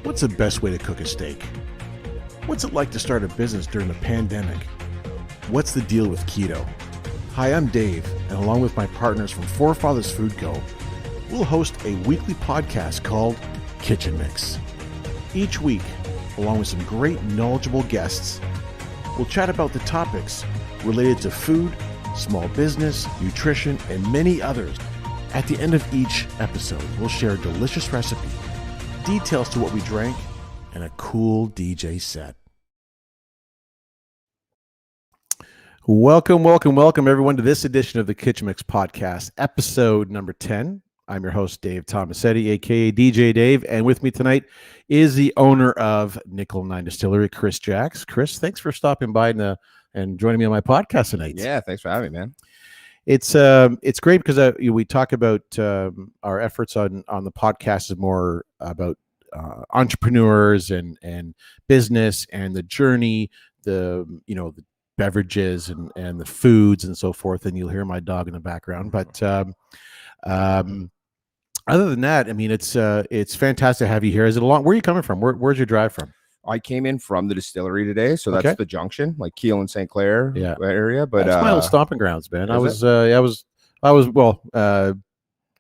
What's the best way to cook a steak? What's it like to start a business during the pandemic? What's the deal with keto? Hi, I'm Dave, and along with my partners from Forefathers Food Co., we'll host a weekly podcast called Kitchen Mix. Each week, along with some great knowledgeable guests, we'll chat about the topics related to food, small business, nutrition, and many others. At the end of each episode, we'll share a delicious recipe, details to what we drank, and a cool DJ set. Welcome everyone to this edition of the Kitchen Mix podcast, episode number 10. I'm your host, Dave Tomasetti, aka DJ Dave, and with me tonight is the owner of Nickel9 Distillery, Chris Jacks. Chris, thanks for stopping by and joining me on my podcast tonight. Yeah, thanks for having me, man. It's great because we talk about our efforts on the podcast is more about entrepreneurs and business and the journey, the beverages and the foods and so forth. And you'll hear my dog in the background. But other than that, I mean, it's fantastic to have you here. Is it where are you coming from? Where's your drive from? I came in from the distillery today, so that's the junction, like Keele and St. Clair area. But that's my old stomping grounds, man. I was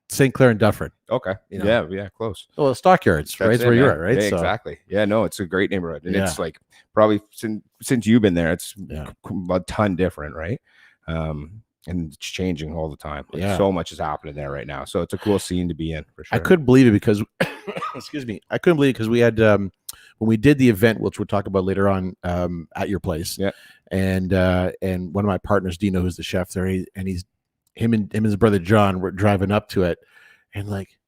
St. Clair and Dufferin. Okay. Yeah, close. Well, Stockyards, right? That's where you're at, right? Yeah, exactly. Yeah, no, it's a great neighborhood. And it's like probably since you've been there, it's a ton different, right? And it's changing all the time. Like so much is happening there right now. So it's a cool scene to be in for sure. I couldn't believe it because excuse me. I couldn't believe it because we had when we did the event, which we'll talk about later on at your place. Yeah. And one of my partners, Dino, who's the chef there, him and his brother John were driving up to it and like,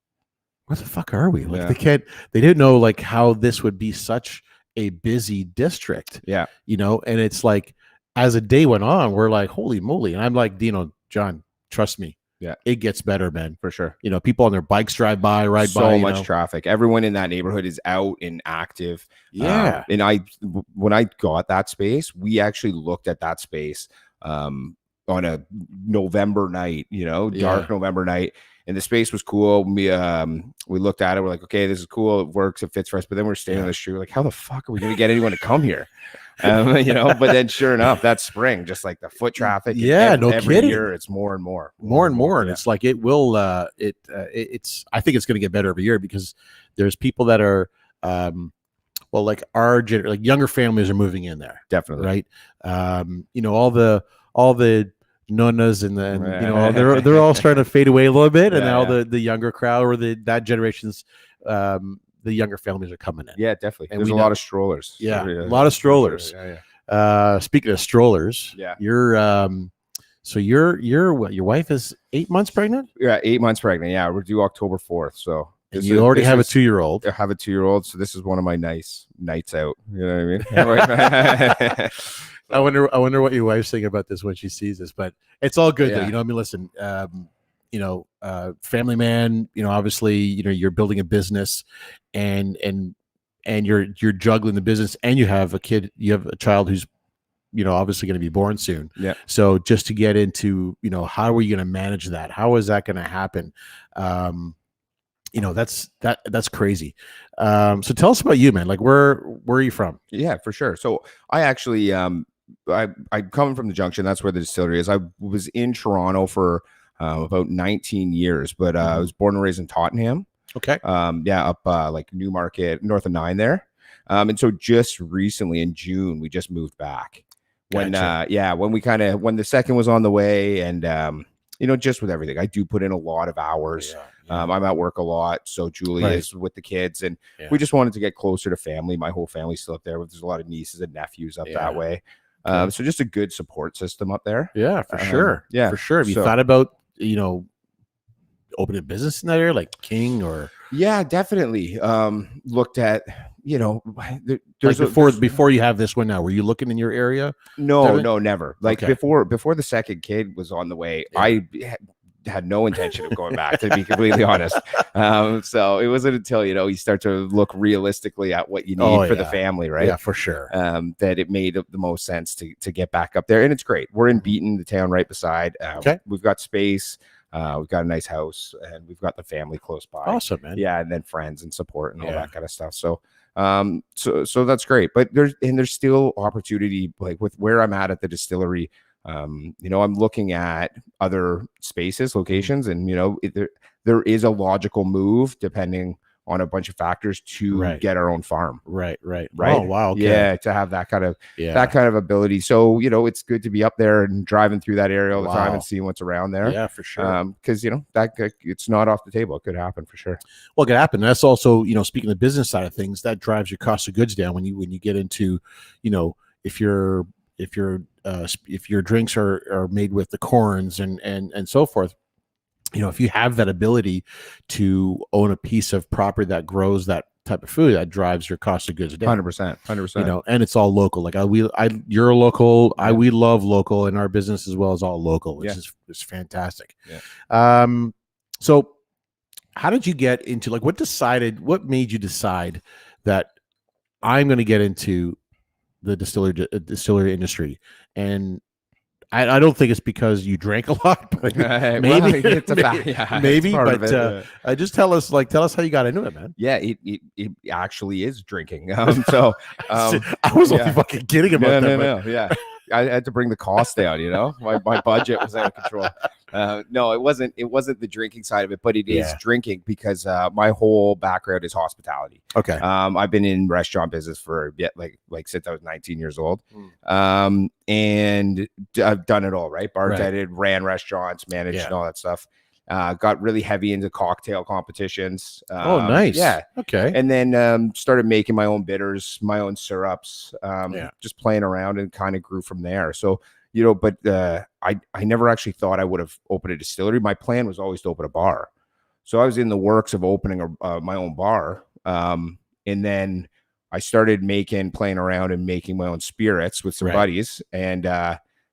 where the fuck are we? Like they didn't know like how this would be such a busy district. Yeah. And it's like as the day went on, we're like, holy moly. And I'm like, Dino, John, trust me. Yeah. It gets better, man. For sure. People on their bikes ride by. So much traffic. Everyone in that neighborhood is out and active. Yeah. And when I got that space, we actually looked at that space on a November night, dark November night. And the space was cool. We looked at it. We're like, okay, this is cool. It works. It fits for us. But then we're standing on the street. We're like, how the fuck are we going to get anyone to come here? But then sure enough, that spring, just like the foot traffic. Yeah, no every kidding. year it's more and more. And it's like, it will, it's, I think it's going to get better every year because there's people that are, like younger families are moving in there. Definitely. Right. All the nonnas and they're all starting to fade away a little bit, and now the younger crowd or that generation's the younger families are coming in. Yeah, definitely. And there's a lot of strollers. Yeah, a lot of strollers. Speaking of strollers, you're so you're what? Your wife is 8 months pregnant? Yeah, 8 months pregnant. Yeah, we're due October 4th. So you already have a 2-year-old. I have a 2-year-old, so this is one of my nice nights out. You know what I mean? I wonder what your wife's thinking about this when she sees this, but it's all good though. I mean, listen, family man, obviously, you're building a business and you're juggling the business and you have a kid, you have a child who's, obviously going to be born soon. Yeah. So just to get into, how are you going to manage that? How is that going to happen? That's crazy. So tell us about you, man. Like where are you from? Yeah, for sure. So I actually, I'm coming from the junction. That's where the distillery is. I was in Toronto for about 19 years, but I was born and raised in Tottenham. Okay. Up like Newmarket, north of 9 there. And so just recently in June, we just moved back. Gotcha. When the second was on the way, and just with everything, I do put in a lot of hours. Yeah. I'm at work a lot, so Julie is with the kids, and we just wanted to get closer to family. My whole family's still up there. There's a lot of nieces and nephews up that way. So just a good support system up there. Yeah, for sure. Yeah, for sure. Have you thought about, opening a business in that area, like King or? Yeah, definitely. Looked at, there's before you have this one now, were you looking in your area? No, never. Like before the second kid was on the way, I had no intention of going back, to be completely honest. So it wasn't until, you start to look realistically at what you need for the family, right? Yeah, for sure. That it made the most sense to get back up there. And it's great. We're in Beaton, the town right beside. We've got space. We've got a nice house, and we've got the family close by. Awesome, man. Yeah, and then friends and support and all that kind of stuff. So so that's great. But there's still opportunity, like with where I'm at the distillery. I'm looking at other spaces, locations, and there is a logical move depending on a bunch of factors to get our own farm. Right. Oh, wow. Okay. Yeah, to have that kind of ability. So, it's good to be up there and driving through that area all the time and seeing what's around there. Yeah, for sure. Because, that it's not off the table. It could happen for sure. Well, it could happen. That's also, speaking of the business side of things, that drives your cost of goods down when you get into, if your drinks are made with the corns and so forth. If you have that ability to own a piece of property that grows that type of food, that drives your cost of goods down. 100%. And it's all local. Like you're a local. Yeah. We love local in our business as well as all local, which is fantastic. Yeah. So how did you get into, like, what made you decide that I'm going to get into the distillery industry? And I don't think it's because you drank a lot, but maybe it's a fact. Maybe, but just tell us how you got into it, man. Yeah, it actually is drinking. So I was only fucking kidding about that. No, yeah. I had to bring the cost down, my budget was out of control. No, it wasn't the drinking side of it, but it is drinking because my whole background is hospitality. Okay. I've been in restaurant business for like since I was 19 years old. And I've done it all, right? Bartended, ran restaurants, managed and all that stuff. Got really heavy into cocktail competitions. Oh, nice. Yeah. Okay. And then started making my own bitters, my own syrups, just playing around, and kind of grew from there. So, but I never actually thought I would have opened a distillery. My plan was always to open a bar. So I was in the works of opening my own bar. And then I started playing around and making my own spirits with some buddies, and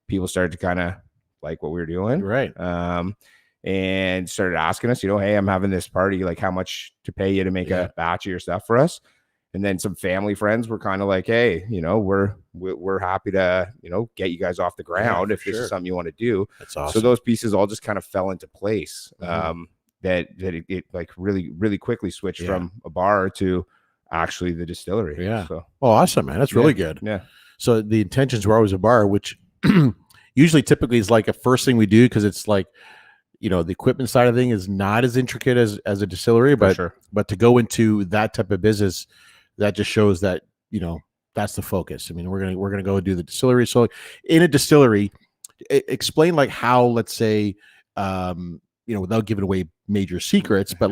people started to kind of like what we were doing. Right. And started asking us, hey, I'm having this party, like how much to pay you to make a batch of your stuff for us. And then some family friends were kind of like, hey, we're happy to, get you guys off the ground if this is something you want to do. That's awesome. So those pieces all just kind of fell into place. That it like really, really quickly switched from a bar to actually the distillery. Yeah. So, awesome, man. That's really good. Yeah. So the intentions were always a bar, which typically is like a first thing we do, because it's like, the equipment side of thing is not as intricate as a distillery, but to go into that type of business, that just shows that, that's the focus. I mean, we're going to go do the distillery. So in a distillery, explain like how, let's say, without giving away major secrets, but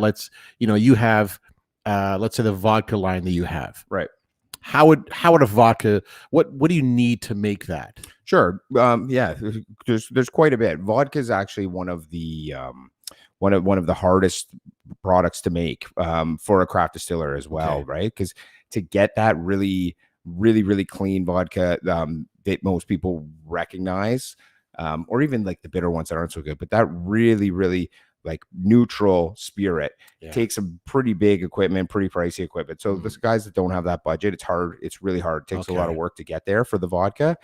you have, let's say the vodka line that you have. Right. How would a vodka, what do you need to make that? Sure. There's quite a bit. Vodka is actually one of the hardest products to make for a craft distiller as well, right? Because to get that really, really, really clean vodka that most people recognize, or even like the bitter ones that aren't so good, but that really, really like neutral spirit takes some pretty big equipment, pretty pricey equipment. So the guys that don't have that budget, it's hard. It's really hard. It takes a lot of work to get there for the vodka.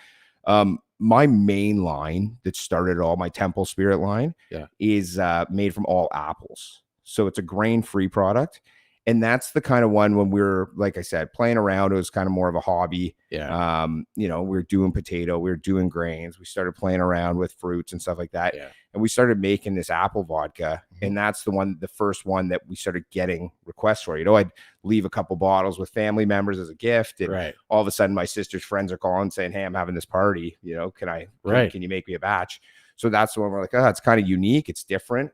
My main line that started all, my Temple Spirit line, is made from all apples. So it's a grain-free product. And that's the kind of one when we were, like I said, playing around, it was kind of more of a hobby. Yeah. We were doing potato, we were doing grains. We started playing around with fruits and stuff like that. Yeah. And we started making this apple vodka. And that's the first one that we started getting requests for. I'd leave a couple bottles with family members as a gift. And all of a sudden my sister's friends are calling saying, hey, I'm having this party. Can you make me a batch? So that's the one we're like, it's kind of unique. It's different,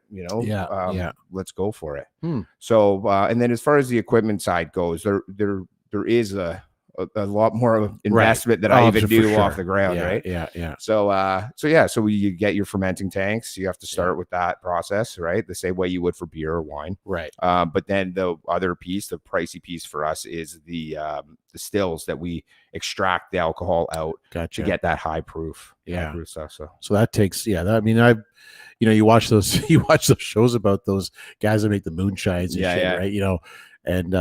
let's go for it. So, and then as far as the equipment side goes, there is a lot more of investment that I even do off the ground. Right. Yeah. So you get your fermenting tanks. You have to start with that process, right? The same way you would for beer or wine. Right. But then the other piece, the pricey piece for us, is the stills that we extract the alcohol out to get that high proof stuff. So that takes, you watch those shows about those guys that make the moonshines and shit, right? And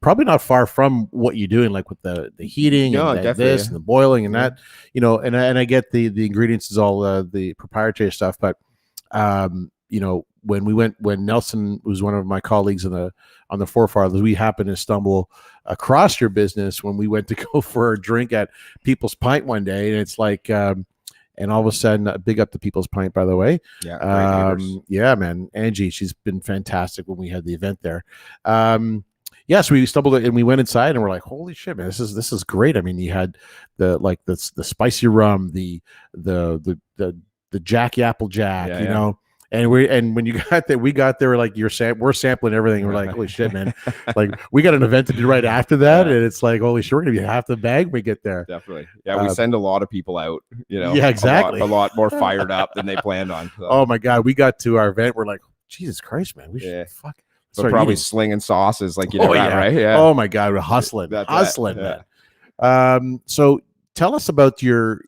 probably not far from what you're doing, like with the heating and this and the boiling and that, and I get the ingredients is all the proprietary stuff, but when Nelson was one of my colleagues on the Forefathers, we happened to stumble across your business when we went to go for a drink at People's Pint one day, and it's like, and all of a sudden, big up to People's Pint, by the way. Yeah, yeah, man. Angie, she's been fantastic when we had the event there. So we stumbled and we went inside and we're like, holy shit, man, this is great. I mean, you had the spicy rum, the Jackie Applejack, you know. And when you got there, we got there like we're sampling everything. And we're like, holy shit, man! Like we got an event to do right after that, and it's like, holy shit, we're gonna be half the bag when we get there. Definitely, yeah. We send a lot of people out, Yeah, exactly. A lot more fired up than they planned on. So. Oh my god, we got to our event, we're like, Jesus Christ, man, we should fuck. So probably slinging sauces like right? Yeah. Oh my god, we're hustling, man. So tell us about your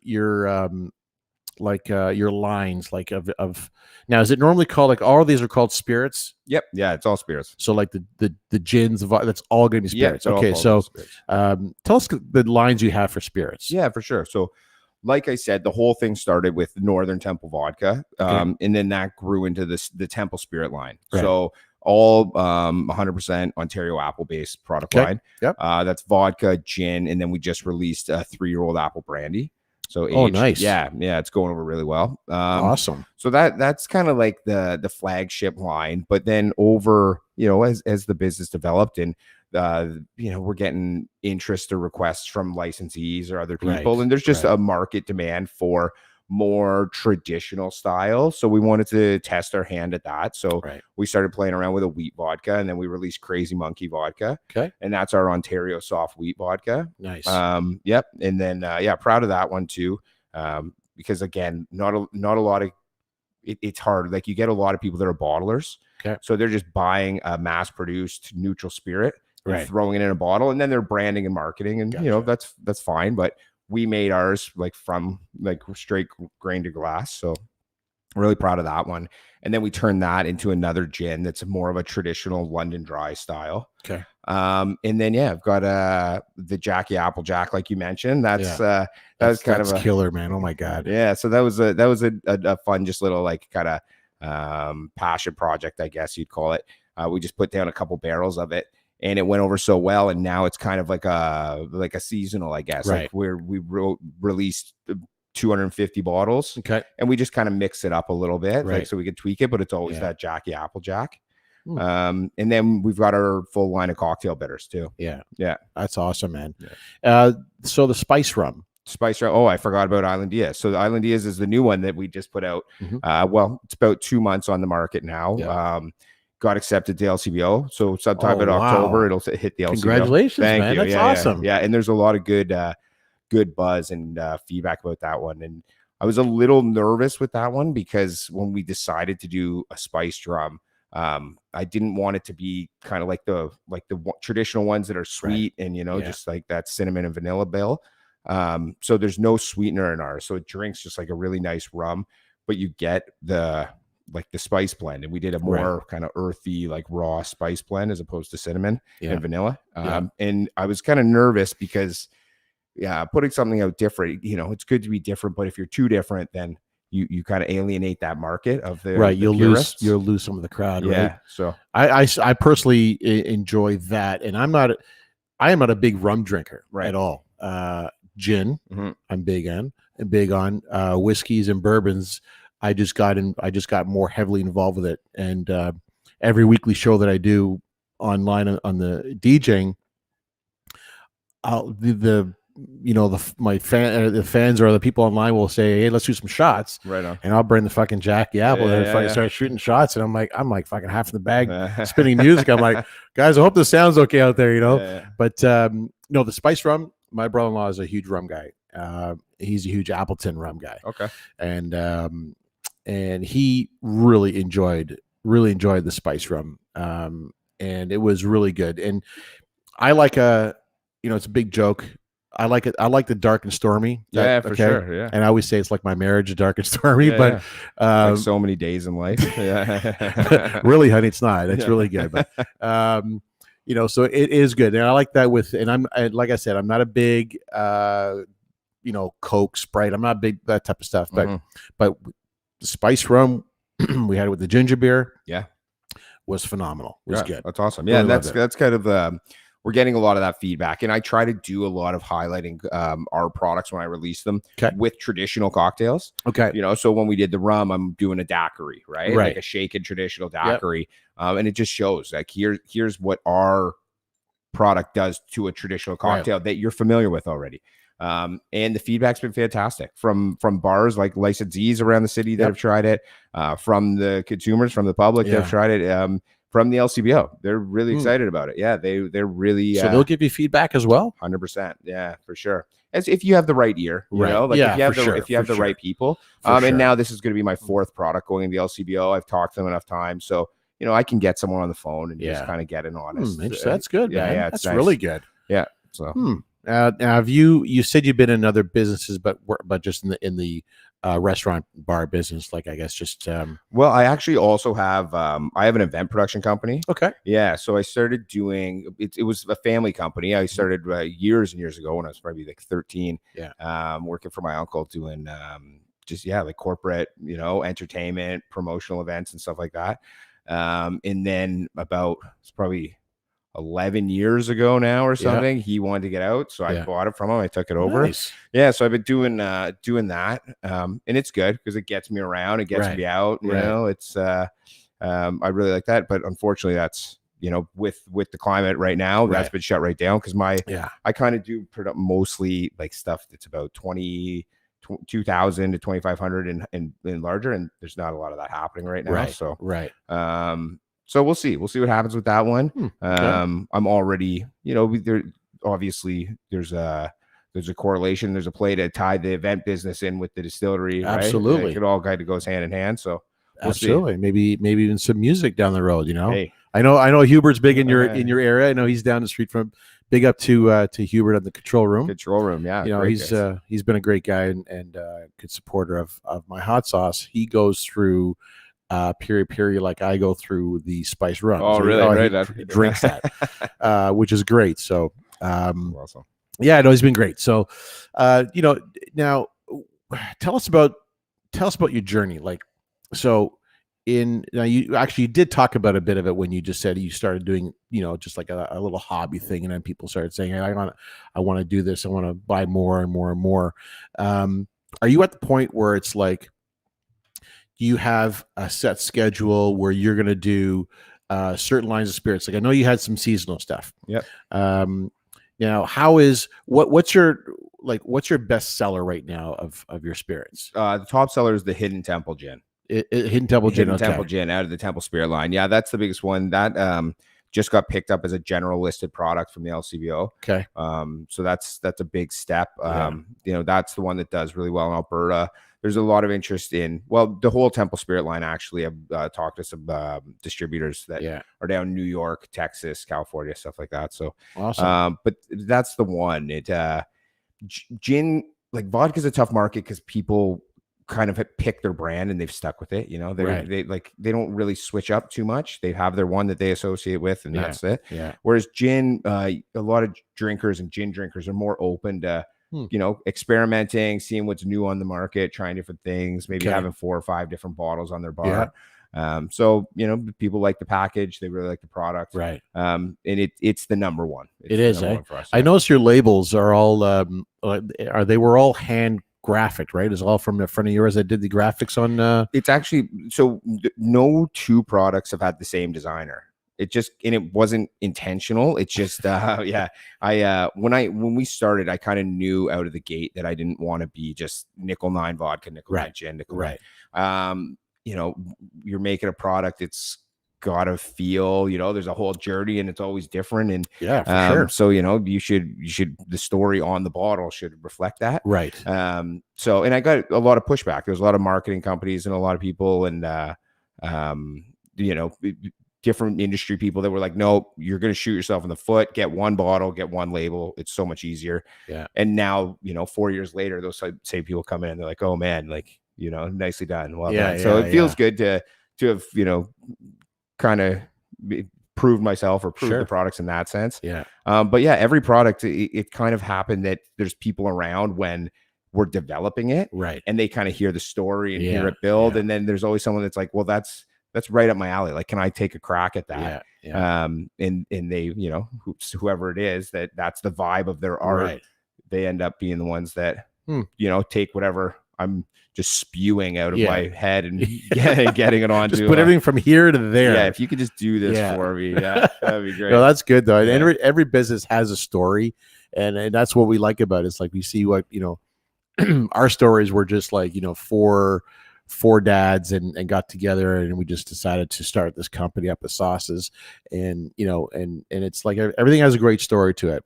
lines of now, is it normally called, like, all of these are called spirits? Yep. Yeah, it's all spirits. So like the gins, that's all going to be spirits. Yeah, okay, so tell us the lines you have for spirits. Yeah, for sure. So like I said, the whole thing started with Northern Temple vodka, and then that grew into the Temple Spirit line. Right. So all 100% Ontario apple based product line. Yep. That's vodka, gin, and then we just released a 3-year-old apple brandy. So aged, nice. Yeah, it's going over really well. Awesome. So that's kind of like the flagship line. But then over, as the business developed and we're getting interest or requests from licensees or other people, right. And there's just a market demand for more traditional style. So we wanted to test our hand at that. So we started playing around with a wheat vodka, and then we released Crazy Monkey vodka. Okay. And that's our Ontario soft wheat vodka. Nice. Yep. And then, proud of that one too. Because again, not a lot of, it's hard. Like you get a lot of people that are bottlers. Okay. So they're just buying a mass produced neutral spirit, and throwing it in a bottle, and then they're branding and marketing, and that's fine. But we made ours from straight grain to glass. So really proud of that one. And then we turned that into another gin that's more of a traditional London dry style. Okay. And then, I've got the Jackie Applejack, like you mentioned. That's kind of a killer, man. Oh my God. Yeah. So that was a fun, just little kind of passion project, I guess you'd call it. We just put down a couple barrels of it, and it went over so well, and now it's kind of like a seasonal, I guess. Right. Like we released 250 bottles. Okay. And we just kind of mix it up a little bit, right, so we could tweak it, but it's always that Jackie Applejack. And then we've got our full line of cocktail bitters too. Yeah. That's awesome, man. Yeah. So the spice rum. Oh, I forgot about Islandias. So the Islandias is the new one that we just put out. Well, it's about 2 months on the market now. Yeah. Got accepted to LCBO. So sometime in October, it'll hit the LCBO. Congratulations, man. That's awesome. Yeah. And there's a lot of good buzz and feedback about that one. And I was a little nervous with that one because when we decided to do a spiced rum, I didn't want it to be kind of like the traditional ones that are sweet and, just like that cinnamon and vanilla bill. So there's no sweetener in ours. So it drinks just like a really nice rum, but you get the spice blend, and we did a more kind of earthy, like raw spice blend as opposed to cinnamon and vanilla. And I was kind of nervous because putting something out different, it's good to be different, but if you're too different, then you kind of alienate that market of the you'll lose some of the crowd. Right. So I personally enjoy that, and I am not a big rum drinker at all. Gin, I'm big on whiskeys and bourbons. I just got more heavily involved with it, and every weekly show that I do online on the DJing, the fans or the people online will say, "Hey, let's do some shots." Right on. And I'll bring the fucking Jackie Apple and start shooting shots, and I'm like fucking half in the bag, spinning music. I'm like, guys, I hope this sounds okay out there, But the spice rum. My brother-in-law is a huge rum guy. He's a huge Appleton rum guy. Okay. And he really enjoyed the spice rum. And it was really good. And I like it's a big joke. I like it. I like the dark and stormy. For sure. Yeah. And I always say it's like my marriage, dark and stormy, but like so many days in life. Yeah. Really, honey, it's not. It's really good. But so it is good. And I like that like I said, I'm not a big Coke, Sprite. I'm not big that type of stuff. But the spice rum We had it with the ginger beer. Yeah. Was phenomenal. Was good. That's awesome. Yeah, really, and that's kind of we're getting a lot of that feedback, and I try to do a lot of highlighting our products when I release them with traditional cocktails. Okay, so when we did the rum, I'm doing a daiquiri, right? Like a shaken traditional daiquiri, and it just shows like here's what our product does to a traditional cocktail that you're familiar with already. And the feedback's been fantastic from bars like licensees around the city that have tried it, from the consumers, from the public that have tried it, from the LCBO. They're really excited about it. Yeah, they're really. So they'll give you feedback as well. 100%. Yeah, for sure. As if you have the right ear, you know, like if you have the right people. And now this is going to be my 4th product going in the LCBO. I've talked to them enough times, so I can get someone on the phone and just kind of get an honest. That's good, man. Yeah, that's nice. Really good. Yeah. So. Now, have you said you've been in other businesses, but just in the restaurant bar business, like I guess just. Well, I actually also have I have an event production company. Okay. Yeah, so I started doing it. It was a family company. I started years and years ago when I was probably like 13. Yeah. Working for my uncle doing like corporate, entertainment, promotional events and stuff like that. And then it's probably 11 years ago now or something, he wanted to get out, so I bought it from him. I took it over. Nice. Yeah, so I've been doing that, and it's good because it gets me around, it gets me out. You know, it's I really like that, but unfortunately, that's with the climate right now, that's been shut right down because I kind of do mostly like stuff that's about 2,000 to 2,500 and larger, and there's not a lot of that happening right now. So we'll see what happens with that one. I'm already, there obviously there's a correlation, there's a play to tie the event business in with the distillery. Absolutely. Right? It all kind of goes hand in hand. So we'll absolutely see. Maybe even some music down the road, Hey. I know Hubert's big in your area. I know he's down the street from. Big up to Hubert at the control room. Yeah. He's been a great guy and good supporter of my hot sauce. He goes through period like I go through the spice rum. Oh, so really? He drinks that, which is great. So, awesome. Yeah, no, he's been great. So, now tell us about your journey. Like, so you actually did talk about a bit of it when you just said you started doing, just like a little hobby thing, and then people started saying, hey, I want to do this. I want to buy more and more and more. Are you at the point where it's like, you have a set schedule where you're going to do certain lines of spirits? Like I know you had some seasonal stuff. Yep. Now, what's your best seller right now of your spirits? The top seller is the Hidden Temple Gin. Hidden Temple Gin. Temple Gin out of the Temple Spirit line. Yeah, that's the biggest one. That just got picked up as a general listed product from the LCBO. Okay. So that's a big step. That's the one that does really well in Alberta. There's a lot of interest in, the whole Temple Spirit line. Actually, I've talked to some distributors that are down in New York, Texas, California, stuff like that. So awesome. But that's the one. Gin, like vodka is a tough market because people kind of pick their brand and they've stuck with it. They don't really switch up too much. They have their one that they associate with, and that's it. Yeah. Whereas gin, a lot of drinkers and gin drinkers are more open to experimenting, seeing what's new on the market, trying different things, maybe having 4 or 5 different bottles on their bar. So people like the package, they really like the product, right? And it's the number one. It is. One for us, I noticed your labels are all they were all hand graphic, right? It's all from the front of yours. I did the graphics on. It's actually no 2 products have had the same designer. It wasn't intentional. It's just when we started, I kind of knew out of the gate that I didn't want to be just Nickel9 vodka, Nickel9 gin, Nickel9. Right. You're making a product, it's gotta feel, there's a whole journey and it's always different. And for sure. So you should the story on the bottle should reflect that. Right. And I got a lot of pushback. There's a lot of marketing companies and a lot of people and different industry people that were like, no, you're going to shoot yourself in the foot, get one bottle, get one label. It's so much easier. Yeah. And now, 4 years later, those same people come in and they're like, oh man, like, nicely done. Well done. So it feels good to have, kind of proved myself or proved the products in that sense. Yeah. But yeah, every product, it kind of happened that there's people around when we're developing it, right? And they kind of hear the story and hear it build, and then there's always someone that's like, well, that's right up my alley. Like, can I take a crack at that? And they, you know, whoever it is that's the vibe of their art. Right. They end up being the ones that, you know, take whatever I'm just spewing out of my head and getting it on. Just put everything from here to there. Yeah, if you could just do this for me, that'd be great. No, that's good though. And every business has a story, and that's what we like about it. It's like we see what, you know, our stories were just like, you know, four dads and got together, and we just decided to start this company up with sauces, and you know, and it's like everything has a great story to it.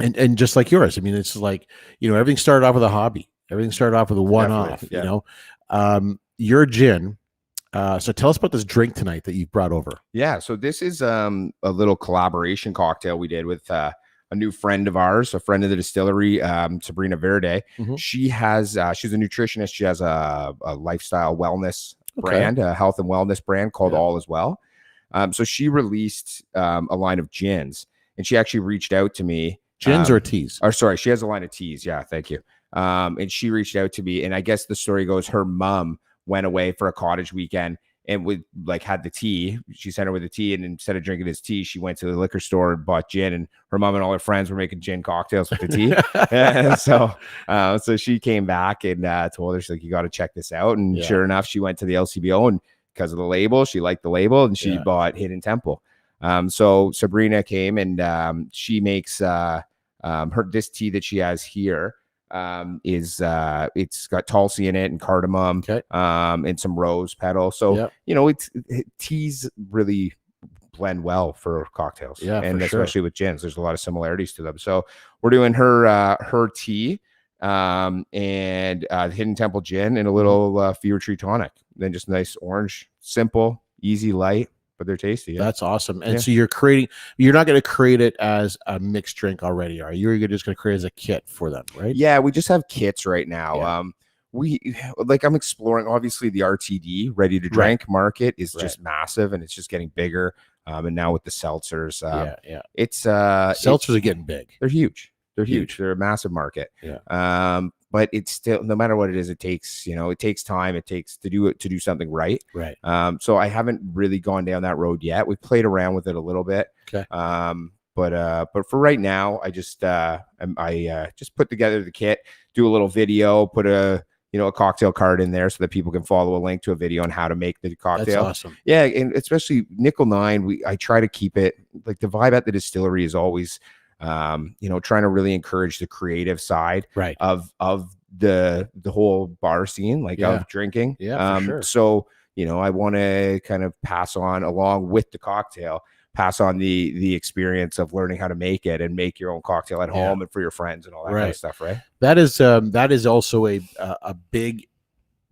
And just like yours, I mean, it's like, you know, everything started off with a hobby. Everything started off with a one-off, you know. Your gin. So tell us about this drink tonight that you brought over. Yeah, so this is a little collaboration cocktail we did with a new friend of ours, a friend of the distillery, Sabrina Verde. She has she's a nutritionist. She has a lifestyle wellness brand, a health and wellness brand called All As Well. So she released a line of gins, and she actually reached out to me. Gins or teas? Or sorry, she has a line of teas. Yeah, thank you. And she reached out to me, and I guess the story goes her mom went away for a cottage weekend and would like had the tea. She sent her with the tea, and instead of drinking his tea, she went to the liquor store and bought gin, and her mom and all her friends were making gin cocktails with the tea. And so she came back and told her, she's like, you got to check this out. And sure enough, she went to the LCBO, and because of the label, she liked the label, and she bought Hidden Temple. So Sabrina came, and she makes this tea that she has here. It's got tulsi in it and cardamom, and some rose petal. So you know, teas really blend well for cocktails, and especially with gins, there's a lot of similarities to them. So we're doing her tea, and Hidden Temple gin and a little Fever Tree tonic. Then just nice orange, simple, easy, light, but they're tasty. That's awesome. And so you're not going to create it as a mixed drink already, are you? You're just going to create it as a kit for them, right? Yeah, we just have kits right now. I'm exploring, obviously the RTD ready to drink market is just massive, and it's just getting bigger. And now with the seltzers, it's seltzers are getting big. They're huge. They're a massive market. But it's still, no matter what it is, it takes time. It takes to do something right. So I haven't really gone down that road yet. We've played around with it a little bit. But for right now, I just put together the kit, do a little video, put a cocktail card in there so that people can follow a link to a video on how to make the cocktail. That's awesome. Yeah, and especially Nickel9, I try to keep it like the vibe at the distillery is always trying to really encourage the creative side of the whole bar scene, like of drinking. For sure. So, I want to kind of pass on, along with the cocktail, pass on the experience of learning how to make it and make your own cocktail at home and for your friends and all that kind of stuff. Right. That is also a big,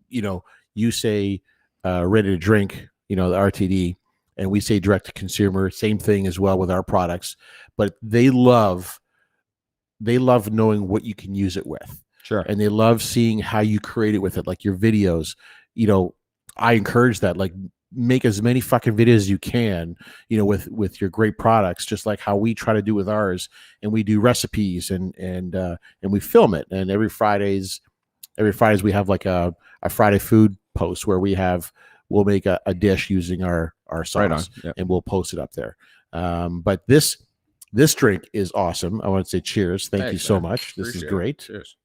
you say, ready to drink, the RTD, and we say direct to consumer, same thing as well with our products, but they love knowing what you can use it with. Sure. And they love seeing how you create it with it. Like your videos, I encourage that, like make as many fucking videos as you can, with your great products, just like how we try to do with ours. And we do recipes and we film it. And every Fridays we have like a Friday food post where we'll make a dish using our sauce, and we'll post it up there. But this drink is awesome. I want to say cheers. Thank you so much. This is great. Cheers.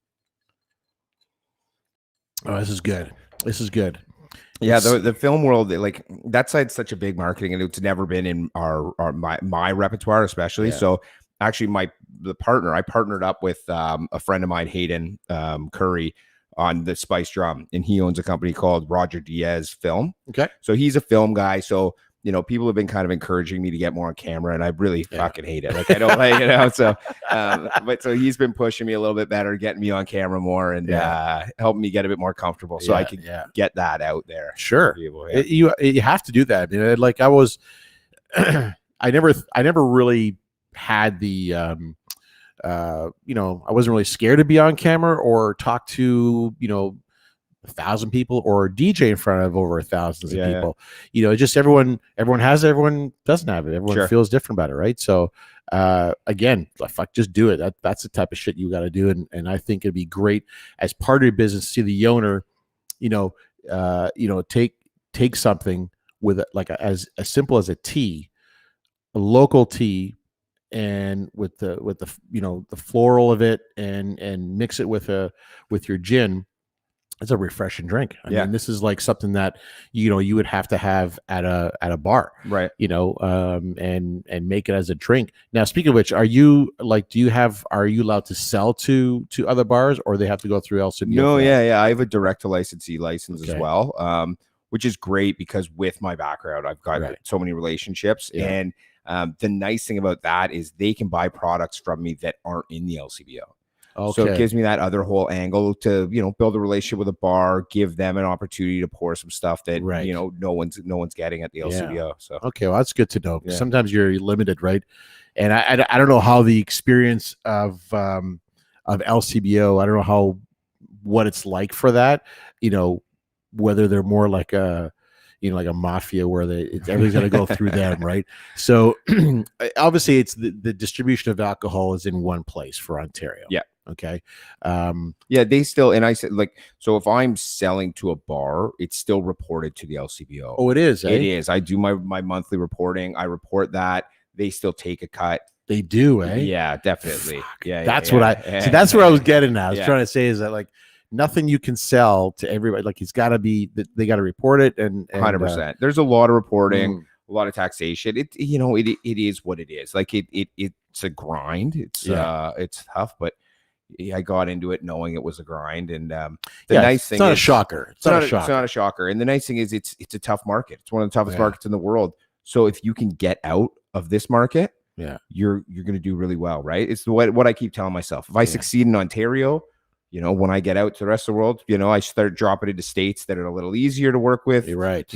Oh, this is good. Yeah, the film world, like that side's such a big marketing, and it's never been in my repertoire, especially. Yeah. So actually, I partnered up with a friend of mine, Hayden Curry, on the Spice Drum, and he owns a company called Roger Diaz Film. Okay, so he's a film guy. So people have been kind of encouraging me to get more on camera, and I really fucking hate it. Like I don't like it. So, so he's been pushing me a little bit better, getting me on camera more, and helping me get a bit more comfortable, so I can get that out there. Sure, you have to do that. Like I was, I never really had the, I wasn't really scared to be on camera or talk to 1,000 people or DJ in front of over thousands of people. You know, just everyone has it, everyone doesn't have it. Everyone feels different about it, right? So again, fuck, just do it. That's the type of shit you got to do. And I think it'd be great as part of your business to see the owner, take something with as simple as a tea, a local tea, and with the floral of it, and mix it with your gin. It's a refreshing drink. I mean, this is like something that you would have to have at a bar, right? And make it as a drink. Now, speaking of which, are you allowed to sell to other bars, or they have to go through LCBO? No, I have a direct to licensee license as well, which is great because with my background, I've got so many relationships, and the nice thing about that is they can buy products from me that aren't in the LCBO. So it gives me that other whole angle to, build a relationship with a bar, give them an opportunity to pour some stuff that, no one's getting at the LCBO. So, okay. Well, that's good to know. Sometimes you're limited, right? And I don't know how the experience of LCBO, I don't know what it's like for that, whether they're more like a mafia where everything's got to go through them, right? So obviously it's the distribution of alcohol is in one place for Ontario. Yeah. Okay. They still, and I said, so if I'm selling to a bar, it's still reported to the LCBO. Oh, it is. It is. I do my monthly reporting. I report that. They still take a cut. They do, eh? Yeah, definitely. Fuck. That's what that's where I was getting at. I was trying to say is that nothing you can sell to everybody. It's got to be that they got to report it, and 100%. There's a lot of reporting, a lot of taxation. It is what it is. It's a grind. It's tough, but I got into it knowing it was a grind. And the nice thing, it's not a shocker. It's not a shocker. And the nice thing is it's a tough market. It's one of the toughest markets in the world. So if you can get out of this market, you're going to do really well, right? It's what I keep telling myself. If I succeed in Ontario, when I get out to the rest of the world, I start dropping into states that are a little easier to work with. You're right.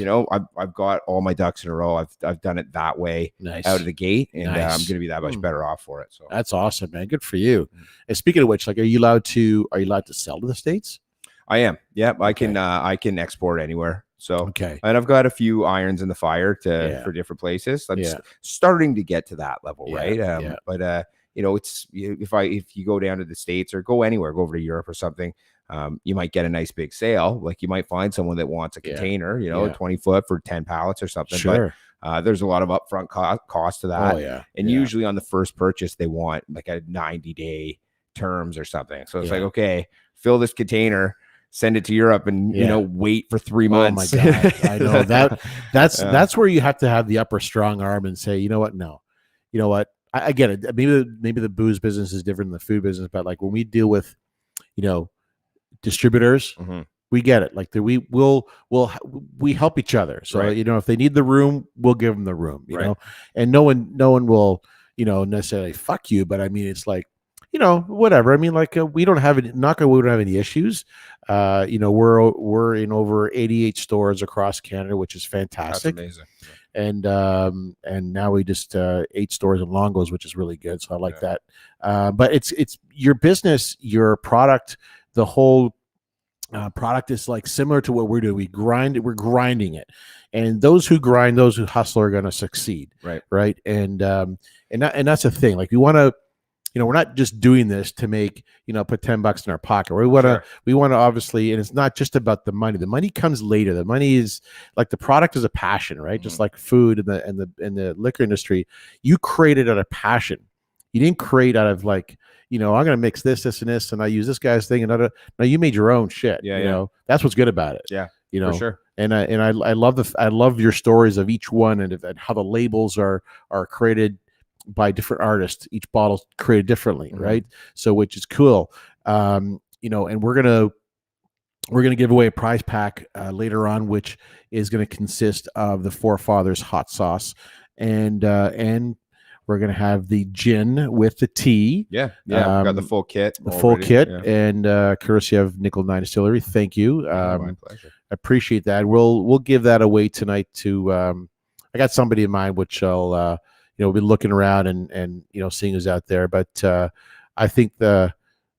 I've got all my ducks in a row. I've done it that way out of the gate, and I'm going to be that much better off for it. So that's awesome, man. Good for you. And speaking of which, are you allowed to sell to the States? I am. Yeah, I can export anywhere. So and I've got a few irons in the fire for different places. I'm starting to get to that level, right? But it's if you go down to the States or go anywhere, go over to Europe or something, you might get a nice big sale. Like you might find someone that wants a container, a 20-foot for 10 pallets or something. Sure. But there's a lot of upfront cost to that. And usually on the first purchase, they want like a 90-day terms or something. So it's like, okay, fill this container, send it to Europe, and wait for 3 months. Oh my God. I know that's where you have to have the upper strong arm and say, no, I get it. Maybe the booze business is different than the food business, but when we deal with, distributors, we get it. We help each other. So if they need the room, we'll give them the room. You know, and no one will necessarily fuck you, but I mean it's whatever. I mean we don't have any. Not gonna we don't have any issues. We're in over 88 stores across Canada, which is fantastic. That's amazing. And now we just 8 stores in Longos, which is really good. So I like that. But it's your business, your product, the whole product is similar to what we're doing. We're grinding it, and those who grind, those who hustle are going to succeed. Right. And that's the thing. We want to. We're not just doing this to make, put $10 in our pocket. We want to obviously, and it's not just about the money. The money comes later. The money is the product is a passion, right? Just like food and the liquor industry, you created out of passion. You didn't create out of I'm going to mix this, and this, and I use this guy's thing. No, you made your own shit. That's what's good about it. Yeah. For sure. And I love your stories of each one and how the labels are created by different artists. Each bottle created differently, right? So which is cool. And we're gonna give away a prize pack later on, which is going to consist of the Forefathers hot sauce, and we're gonna have the gin with the tea. We've got the full kit. And courtesy of Nickel9 Distillery. Thank you. My pleasure. Appreciate that. We'll give that away tonight to. I got somebody in mind, which I'll. We've been looking around and seeing who's out there, but I think the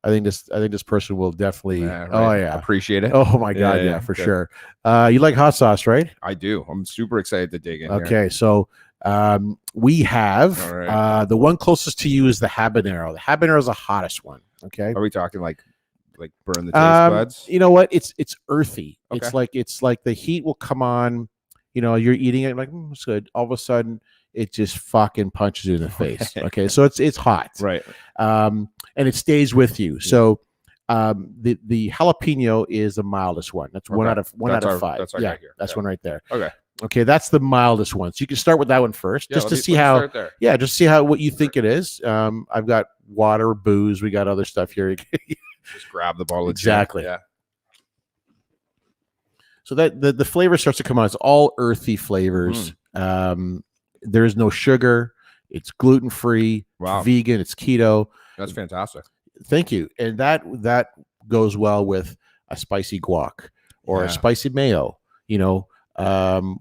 think this person will definitely. Right. Oh yeah, appreciate it. Oh my god, yeah, for sure. You like hot sauce, right? I do. I'm super excited to dig in. Okay, here. so we have the one closest to you is the habanero. The habanero is the hottest one. Okay, are we talking like burn the taste buds? You know what? It's earthy. Okay. It's like the heat will come on. You know, you're eating it like it's good. All of a sudden, it just fucking punches you in the face. Okay, so it's hot, right? And it stays with you. So the jalapeno is the mildest one. That's one out of 5. That's right here. That's one right there. Okay, that's the mildest one. So you can start with that one first, just to see how. Yeah, just see what you think it is. I've got water, booze. We got other stuff here. Just grab the bottle. Exactly. Yeah. So that the flavor starts to come on. It's all earthy flavors. There is no sugar. It's gluten free. Wow. Vegan. It's keto. That's fantastic. Thank you. And that goes well with a spicy guac or a spicy mayo. You know,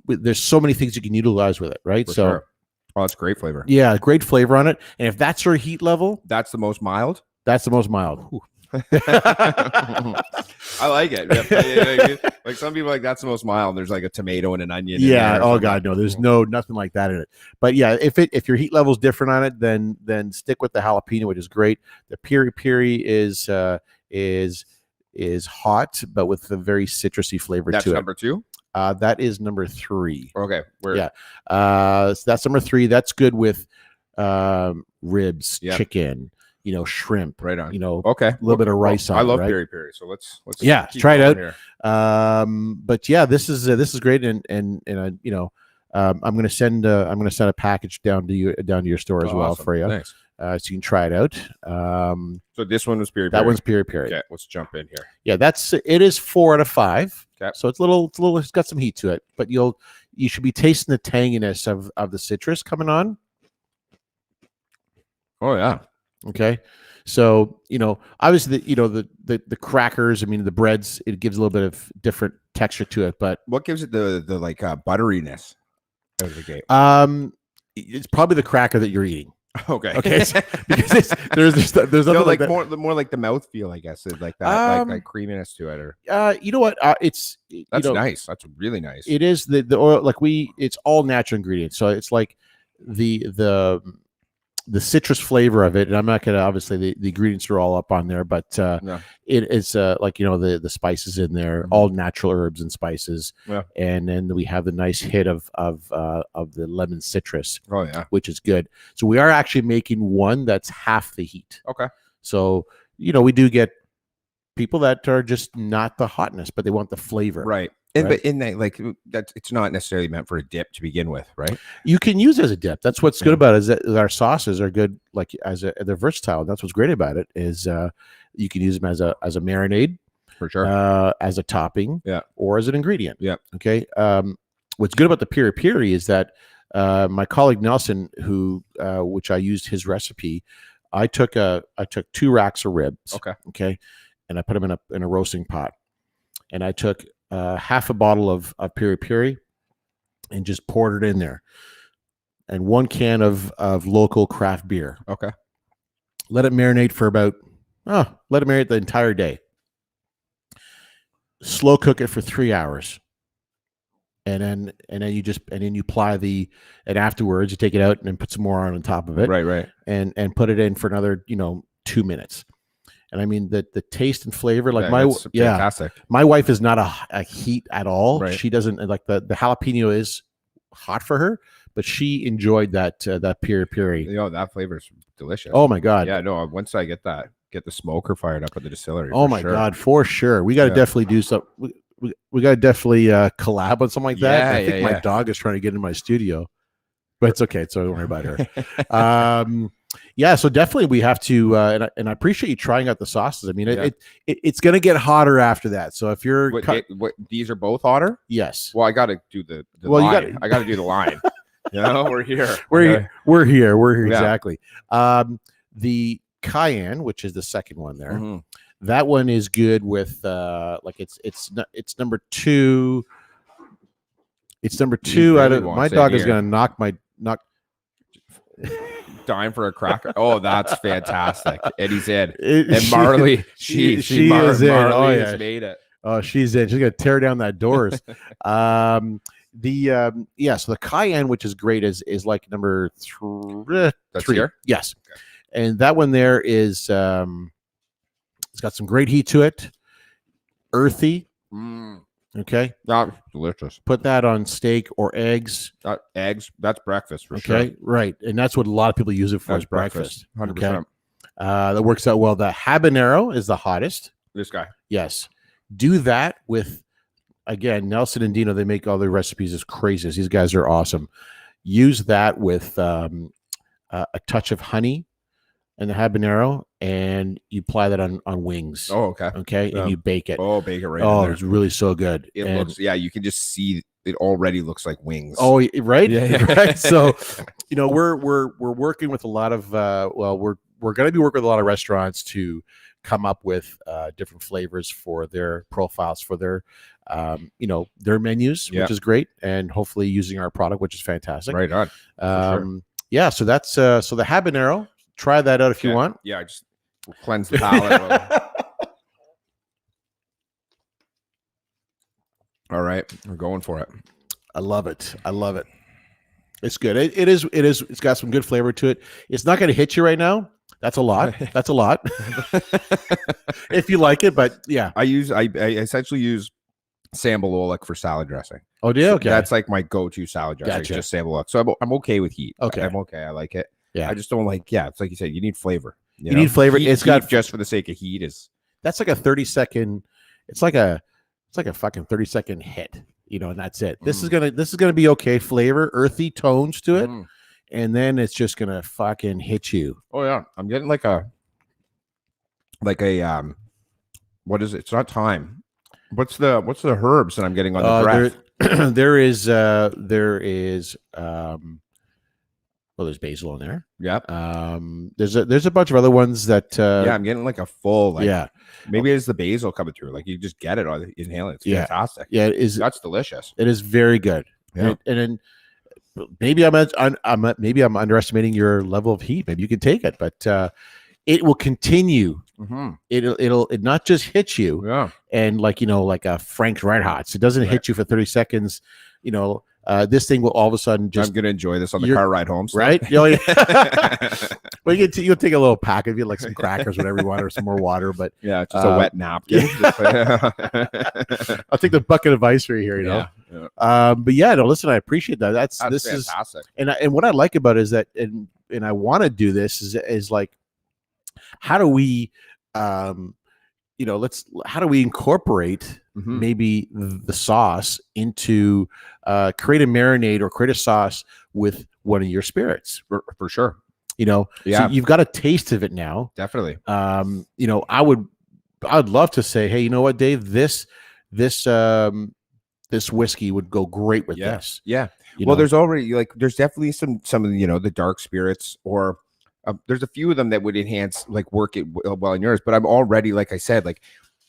there's so many things you can utilize with it, right? Sure. Oh, that's great flavor. Yeah, great flavor on it. And if that's your heat level, that's the most mild. That's the most mild. I like it. Like some people, like that's the most mild. There's like a tomato and an onion. Yeah. Oh God, no. There's nothing like that in it. But yeah, if your heat level is different on it, then stick with the jalapeno, which is great. The piri piri is hot, but with a very citrusy flavor to it. That's number 2. That is number 3. Okay. Yeah. So that's number 3. That's good with ribs, chicken. You know, shrimp, right on. You know, okay, a little bit of rice on. I love right? piri piri, so let's try it out. Here. But yeah, this is great, and you know, I'm gonna send a package down to your store as well for you. Thanks. So you can try it out. So this one was piri piri. That one's piri piri. Okay, let's jump in here. Yeah, it is 4 out of 5. Okay. So it's got some heat to it, but you should be tasting the tanginess of the citrus coming on. Oh yeah. Okay, so you know, obviously, the crackers. I mean, the breads. It gives a little bit of different texture to it. But what gives it the like butteriness out of the gate? It's probably the cracker that you're eating. Okay. Because there's no, like more like the mouthfeel, I guess, is like that like creaminess to it, or you know what? That's nice. That's really nice. It is the oil. Like it's all natural ingredients, so it's like the citrus flavor of it, and I'm not gonna obviously the ingredients are all up on there, but it is like the spices in there, all natural herbs and spices, and then we have the nice hit of the lemon citrus. Oh yeah, which is good. So we are actually making one that's half the heat. Okay, so we do get people that are just not the hotness, but they want the flavor, right? And but in that, like that, it's not necessarily meant for a dip to begin with, right? You can use it as a dip. That's what's good about it, is that our sauces are good, like they're versatile. That's what's great about it, is you can use them as a marinade, for sure, as a topping, or as an ingredient. Yeah. Okay. What's good about the piri piri is that my colleague Nelson, which I used his recipe, I took 2 racks of ribs. Okay. And I put them in a roasting pot, and I took half a bottle of piri piri and just poured it in there, and 1 can of local craft beer. Okay. Let it marinate for let it marinate the entire day. Slow cook it for 3 hours. And then you apply and afterwards you take it out and then put some more on top of it. Right. And put it in for another, 2 minutes. And I mean the taste and flavor, like fantastic. My wife is not a heat at all. Right. She doesn't like the jalapeno is hot for her, but she enjoyed that piri piri. That flavor is delicious. Oh my God. Yeah, no, once I get the smoker fired up at the distillery. Oh my God, for sure. We got to definitely do something. We got to definitely collab on something like that. I think my dog is trying to get in my studio, but it's okay. So don't worry about her. Yeah, so definitely we have to, and I appreciate you trying out the sauces. I mean, it's going to get hotter after that. So if you're, these are both hotter? Yes. Well, I got to do the line. I got to do the line. We're here. We're here. Exactly. The cayenne, which is the second one there, that one is good with it's number 2. It's number 2 out of my dog is going to knock. dime for a cracker. Oh, that's fantastic. And he's in. And Marley, she is in. Marley has made it. Oh, she's in. She's gonna tear down that doors. So the cayenne, which is great, is like number three. That's here? Yes. Okay. And that one there is it's got some great heat to it. Earthy. Okay. Delicious. Put that on steak or eggs. Eggs, that's breakfast for sure. Okay, right. And that's what a lot of people use it for, is breakfast. 100%. Okay? That works out well. The habanero is the hottest. This guy. Yes. Do that with, again, Nelson and Dino, they make all their recipes as crazy. These guys are awesome. Use that with a touch of honey and the habanero, and you apply that on wings. Oh, okay. Okay, and you bake it. Oh, bake it right in there. It's really so good. It looks, you can just see it already looks like wings. Oh, right? Yeah. Right? So, we're working with a lot of, we're going to be working with a lot of restaurants to come up with different flavors for their profiles, for their, their menus, which is great. And hopefully using our product, which is fantastic. Right on. Sure. Yeah. So that's, so the habanero, try that out if you want. Yeah. Just cleanse the palate. All right. We're going for it. I love it. It's good. It's got some good flavor to it. It's not going to hit you right now. That's a lot. That's a lot. If you like it, but yeah. I essentially use Sambalolic for salad dressing. Oh, do you? Okay. That's like my go-to salad dressing. Gotcha. Just Sambalolic. So I'm okay with heat. Okay. I'm okay. I like it. Yeah. I just don't like, it's like you said, you need flavor. You need flavor. It's got just for the sake of heat that's like a 30-second. It's like a fucking 30-second hit, and that's it. This is gonna be okay. Flavor, earthy tones to it, and then it's just gonna fucking hit you. Oh yeah, I'm getting like a what is it? It's not thyme. What's the herbs that I'm getting on the breath? There is there's basil in there. Yep. There's a bunch of other ones that I'm getting like a full maybe it's the basil coming through. Like you just get it on inhale it. It's fantastic. Yeah, it is. That's delicious. It is very good. Yeah. And then maybe I'm underestimating your level of heat. Maybe you can take it, but it will continue. It'll not just hit you. Yeah. And like a Frank's Red Hots. It doesn't hit you for 30 seconds. This thing will all of a sudden just. I'm gonna enjoy this on the car ride home, right? Well, you'll take a little pack of like some crackers, whatever you want, or some more water. But just a wet napkin. I'll take the bucket of ice right here. But listen, I appreciate that. That's fantastic. And what I like about it is that, and I want to do this is like, how do we, how do we incorporate maybe the sauce into create a marinade or create a sauce with one of your spirits for sure. So you've got a taste of it now. Definitely. I would love to say, hey, you know what, Dave, this whiskey would go great with this. Yeah. There's already there's definitely some of the dark spirits, or there's a few of them that would enhance work it well in yours, but I'm already, like I said,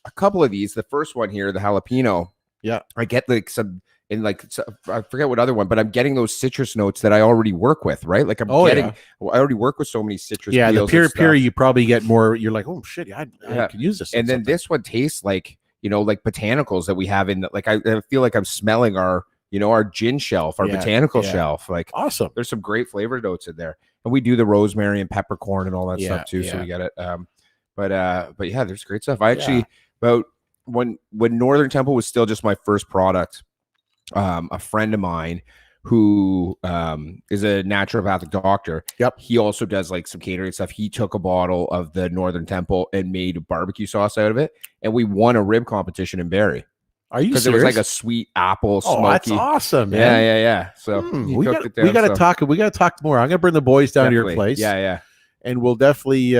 a couple of these. The first one here, the jalapeno. Yeah. I get some, and I forget what other one, but I'm getting those citrus notes that I already work with, right? Like I already work with so many citrus. Yeah. The pure, you probably get more. You're like, oh shit, I can use this. And then this one tastes like botanicals that we have in I feel like I'm smelling our gin shelf, our botanical shelf. Awesome. There's some great flavor notes in there. And we do the rosemary and peppercorn and all that stuff too. So we get it. But yeah, there's great stuff. I actually, about when Northern Temple was still just my first product, a friend of mine who is a naturopathic doctor. Yep. He also does some catering stuff. He took a bottle of the Northern Temple and made barbecue sauce out of it. And we won a rib competition in Barrie. Are you serious? Because it was like a sweet apple smoky. Oh, that's awesome, man. Yeah. So we got to talk. We got to talk more. I'm gonna bring the boys down to your place. Yeah. And we'll definitely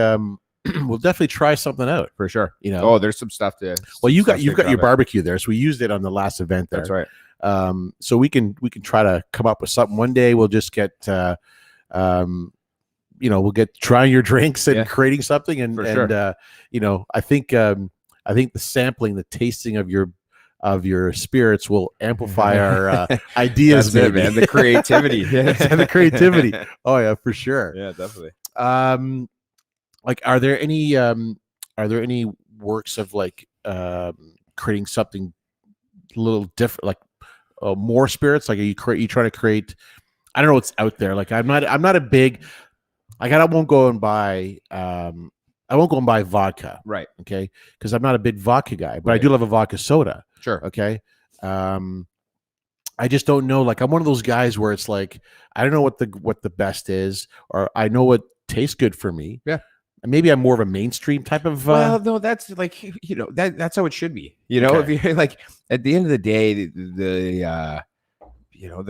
try something out for sure. Oh, there's some stuff to. Well, you've got your barbecue there, so we used it on the last event there. That's right. So we can try to come up with something. One day we'll just get we'll get trying your drinks and creating something, and for sure. I think the sampling, the tasting of your of your spirits will amplify our ideas. That's it, man. The creativity. The creativity. Oh yeah, for sure. Yeah, definitely. Like, are there any works of like creating something a little different, like more spirits? Like, are you trying to create? I don't know what's out there. Like, I'm not a big, like, I won't go and buy vodka. Right. Okay. Because I'm not a big vodka guy, but I Right. do love a vodka soda. Sure. Okay. I just don't know. Like, I'm one of those guys where it's like, I don't know what the best is, or I know what tastes good for me. Yeah. Maybe I'm more of a mainstream type of. Well, no, that's like, that's how it should be. If you're like, at the end of the day, the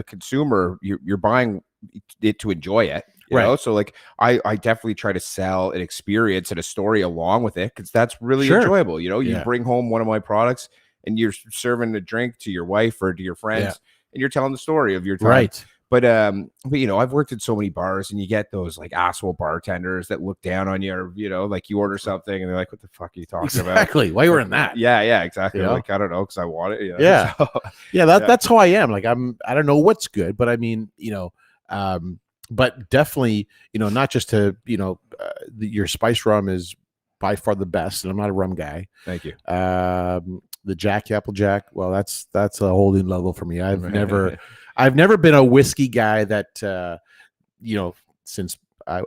consumer, you're buying it to enjoy it. You know? So like, I definitely try to sell an experience and a story along with it, because that's really enjoyable. You bring home one of my products and you're serving a drink to your wife or to your friends, and you're telling the story of your time. Right. But I've worked in so many bars, and you get those like asshole bartenders that look down on you, or, like you order something and they're like, "What the fuck are you talking about?" Exactly. Why we're in that? Yeah, exactly. Like, I don't know, because I want it. Yeah. So, that's how I am. Like, I don't know what's good, but I mean, but definitely, not just to, your spice rum is by far the best, and I'm not a rum guy. Thank you. The Jackie Applejack, well, that's a whole new level for me. I've never been a whiskey guy that, since I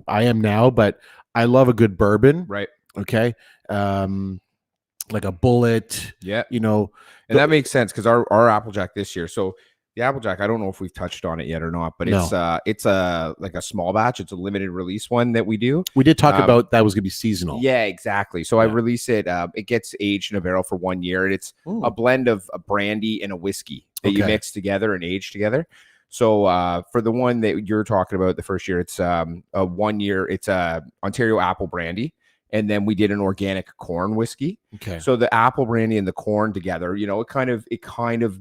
am now, but I love a good bourbon. Right. Okay. Like a Bullet. Yeah. And that makes sense, because our Applejack this year. So the Applejack, I don't know if we've touched on it yet or not, but it's like a small batch. It's a limited release one that we do. We did talk about that was going to be seasonal. Yeah, exactly. So I release it. It gets aged in a barrel for 1 year, and it's a blend of a brandy and a whiskey that you mix together and age together. So for the one that you're talking about, the first year, it's a 1 year. It's a Ontario apple brandy. And then we did an organic corn whiskey. Okay. So the apple brandy and the corn together, it kind of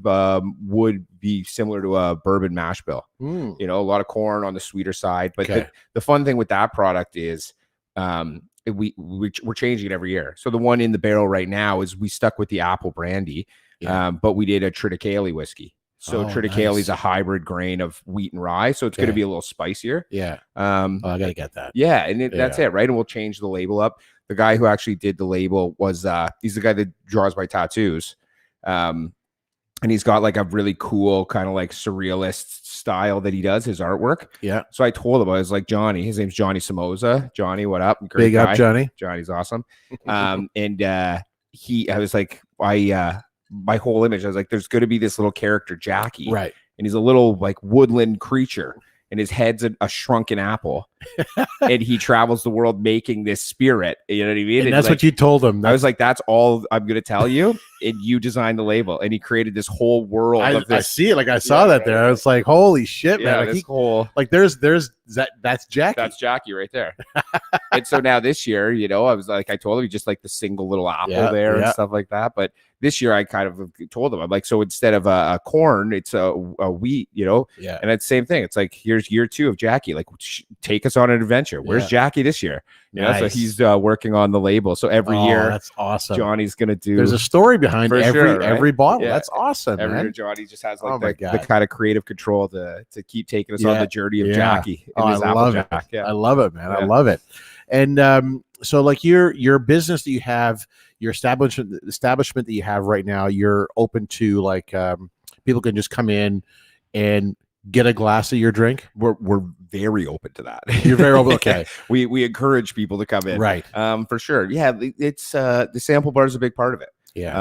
would be similar to a bourbon mash bill. A lot of corn on the sweeter side. But the fun thing with that product is we're changing it every year. So the one in the barrel right now is we stuck with the apple brandy, but we did a triticale whiskey. So triticale is a hybrid grain of wheat and rye, so it's going to be a little spicier. Yeah. I gotta get that. Yeah, and that's it, right? And we'll change the label up. The guy who actually did the label was he's the guy that draws my tattoos, and he's got like a really cool kind of like surrealist style that he does his artwork. Yeah. So I told him, I was like, Johnny, his name's Johnny Somoza. Johnny, what up? Great Big guy. Up, Johnny. Johnny's awesome. And I was like, my whole image, I was like, there's going to be this little character, Jackie. Right. And he's a little like woodland creature, and his head's a shrunken apple. And he travels the world making this spirit. You know what I mean? And that's what you told him. I was like, that's all I'm going to tell you. And you designed the label. And he created this whole world of this. I see it. Like, I saw that there. I was like, holy shit, man. Like, there's that's Jackie. That's Jackie right there. And so now this year, I was like, I told him just like the single little apple there and stuff like that. But this year I kind of told him, I'm like, so instead of a corn, it's a wheat, And it's the same thing. It's like, here's year 2 of Jackie. Like, take us on an adventure. Where's Jackie this year? Nice. So he's working on the label. So every year, that's awesome. Johnny's gonna do. There's a story behind every bottle. Yeah. That's awesome. Every year, Johnny just has like the kind of creative control to keep taking us on the journey of Jackie. I love it. I love it, man. I love it. And so, like, your business that you have, your establishment that you have right now, you're open to like people can just come in and get a glass of your drink. We're very open to that. You're very open. Okay. we encourage people to come in. Right. For sure. Yeah. It's the sample bar is a big part of it. Yeah.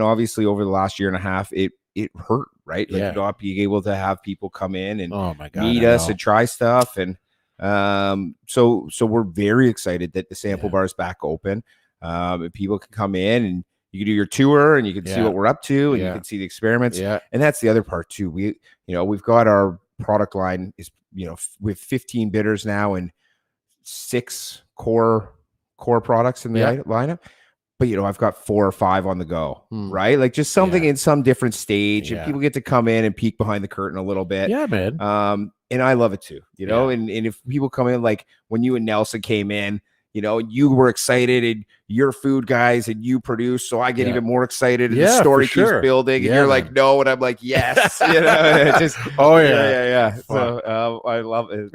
Obviously over the last year and a half, it hurt, right? Like not being able to have people come in and meet us and try stuff. And so we're very excited that the sample bar is back open. And people can come in and you can do your tour and you can see what we're up to and you can see the experiments. Yeah. And that's the other part too. We've got our product line is, with 15 bitters now and 6 core products in the lineup. But, I've got 4 or 5 on the go, right? Like just something in some different stage and people get to come in and peek behind the curtain a little bit. Yeah, man. And I love it too, and if people come in, like when you and Nelson came in, you know, you were excited and you're food guys and you produce. So I get even more excited and the story keeps building and you're like, no. And I'm like, yes, you know, just, yeah. So I love it.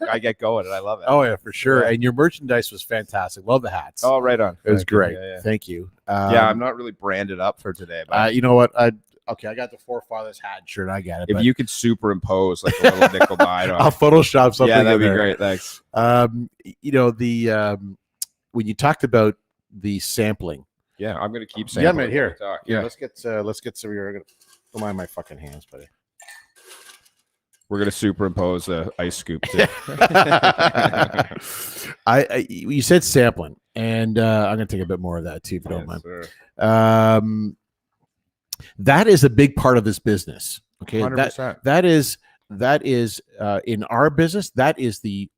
I get going and I love it. Oh yeah, for sure. And your merchandise was fantastic. Love the hats. Oh, right on. It was great. Thank you. I'm not really branded up for today, but you know what? Okay, I got the Forefathers hat shirt. I got it. If you could superimpose like a little Nickel9 on I'll Photoshop something. Yeah, that'd be great. Thanks. You know, when you talked about the sampling. Yeah, I'm gonna keep sampling. Yeah, man. Here. Yeah, let's get some. Don't mind my fucking hands, buddy. We're gonna superimpose a ice scoop too. You said sampling, and I'm gonna take a bit more of that too, if you don't mind. Sir. That is a big part of this business. Okay, 100%. that is in our business. That is the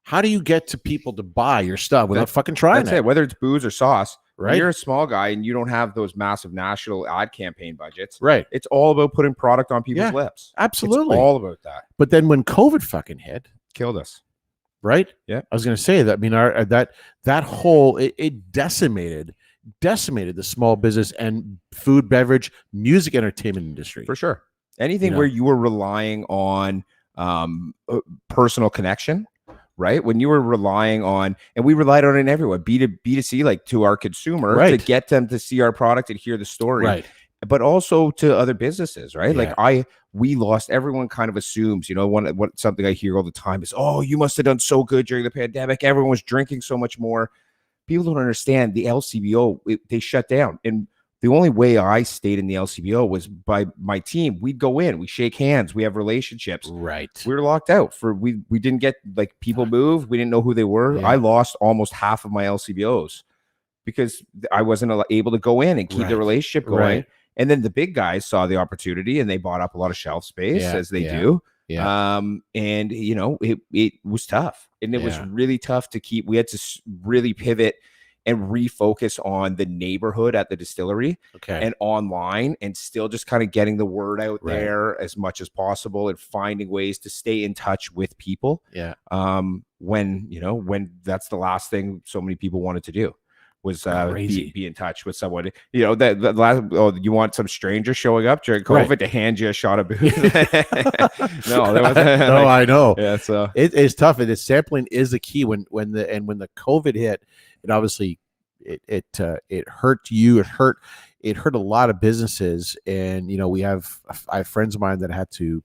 how do you get to people to buy your stuff without fucking trying it? Whether it's booze or sauce, right? You're a small guy and you don't have those massive national ad campaign budgets, right? It's all about putting product on people's lips. Absolutely, it's all about that. But then when COVID fucking hit, killed us. Right? Yeah, I was going to say that. I mean, that whole it decimated the small business and food, beverage, music, entertainment industry for sure. Anything where you were relying on personal connection, right? When you were relying on, and we relied on it everywhere, B2C, like to our consumer, to get them to see our product and hear the story, right? But also to other businesses, right? Yeah. Like we lost. Everyone kind of assumes, you know, something I hear all the time is, oh, you must have done so good during the pandemic. Everyone was drinking so much more. People don't understand the LCBO. They shut down, and the only way I stayed in the LCBO was by my team. We'd go in, we shake hands, we have relationships. Right. We were locked out we didn't get, like, people moved. We didn't know who they were. Yeah. I lost almost half of my LCBOs because I wasn't able to go in and keep the relationship going. Right. And then the big guys saw the opportunity and they bought up a lot of shelf space as they do. Yeah. And you know, it was tough, and it was really tough to keep. We had to really pivot and refocus on the neighborhood at the distillery and online, and still just kind of getting the word out there as much as possible and finding ways to stay in touch with people. Yeah. When that's the last thing so many people wanted to do was be in touch with someone. You know, the last, you want some stranger showing up during COVID to hand you a shot of booze? No, there wasn't. No, I know. Yeah, so it's tough. And sampling is the key. When the COVID hit, it obviously it hurt you. It hurt a lot of businesses. And you know, I have friends of mine that had to,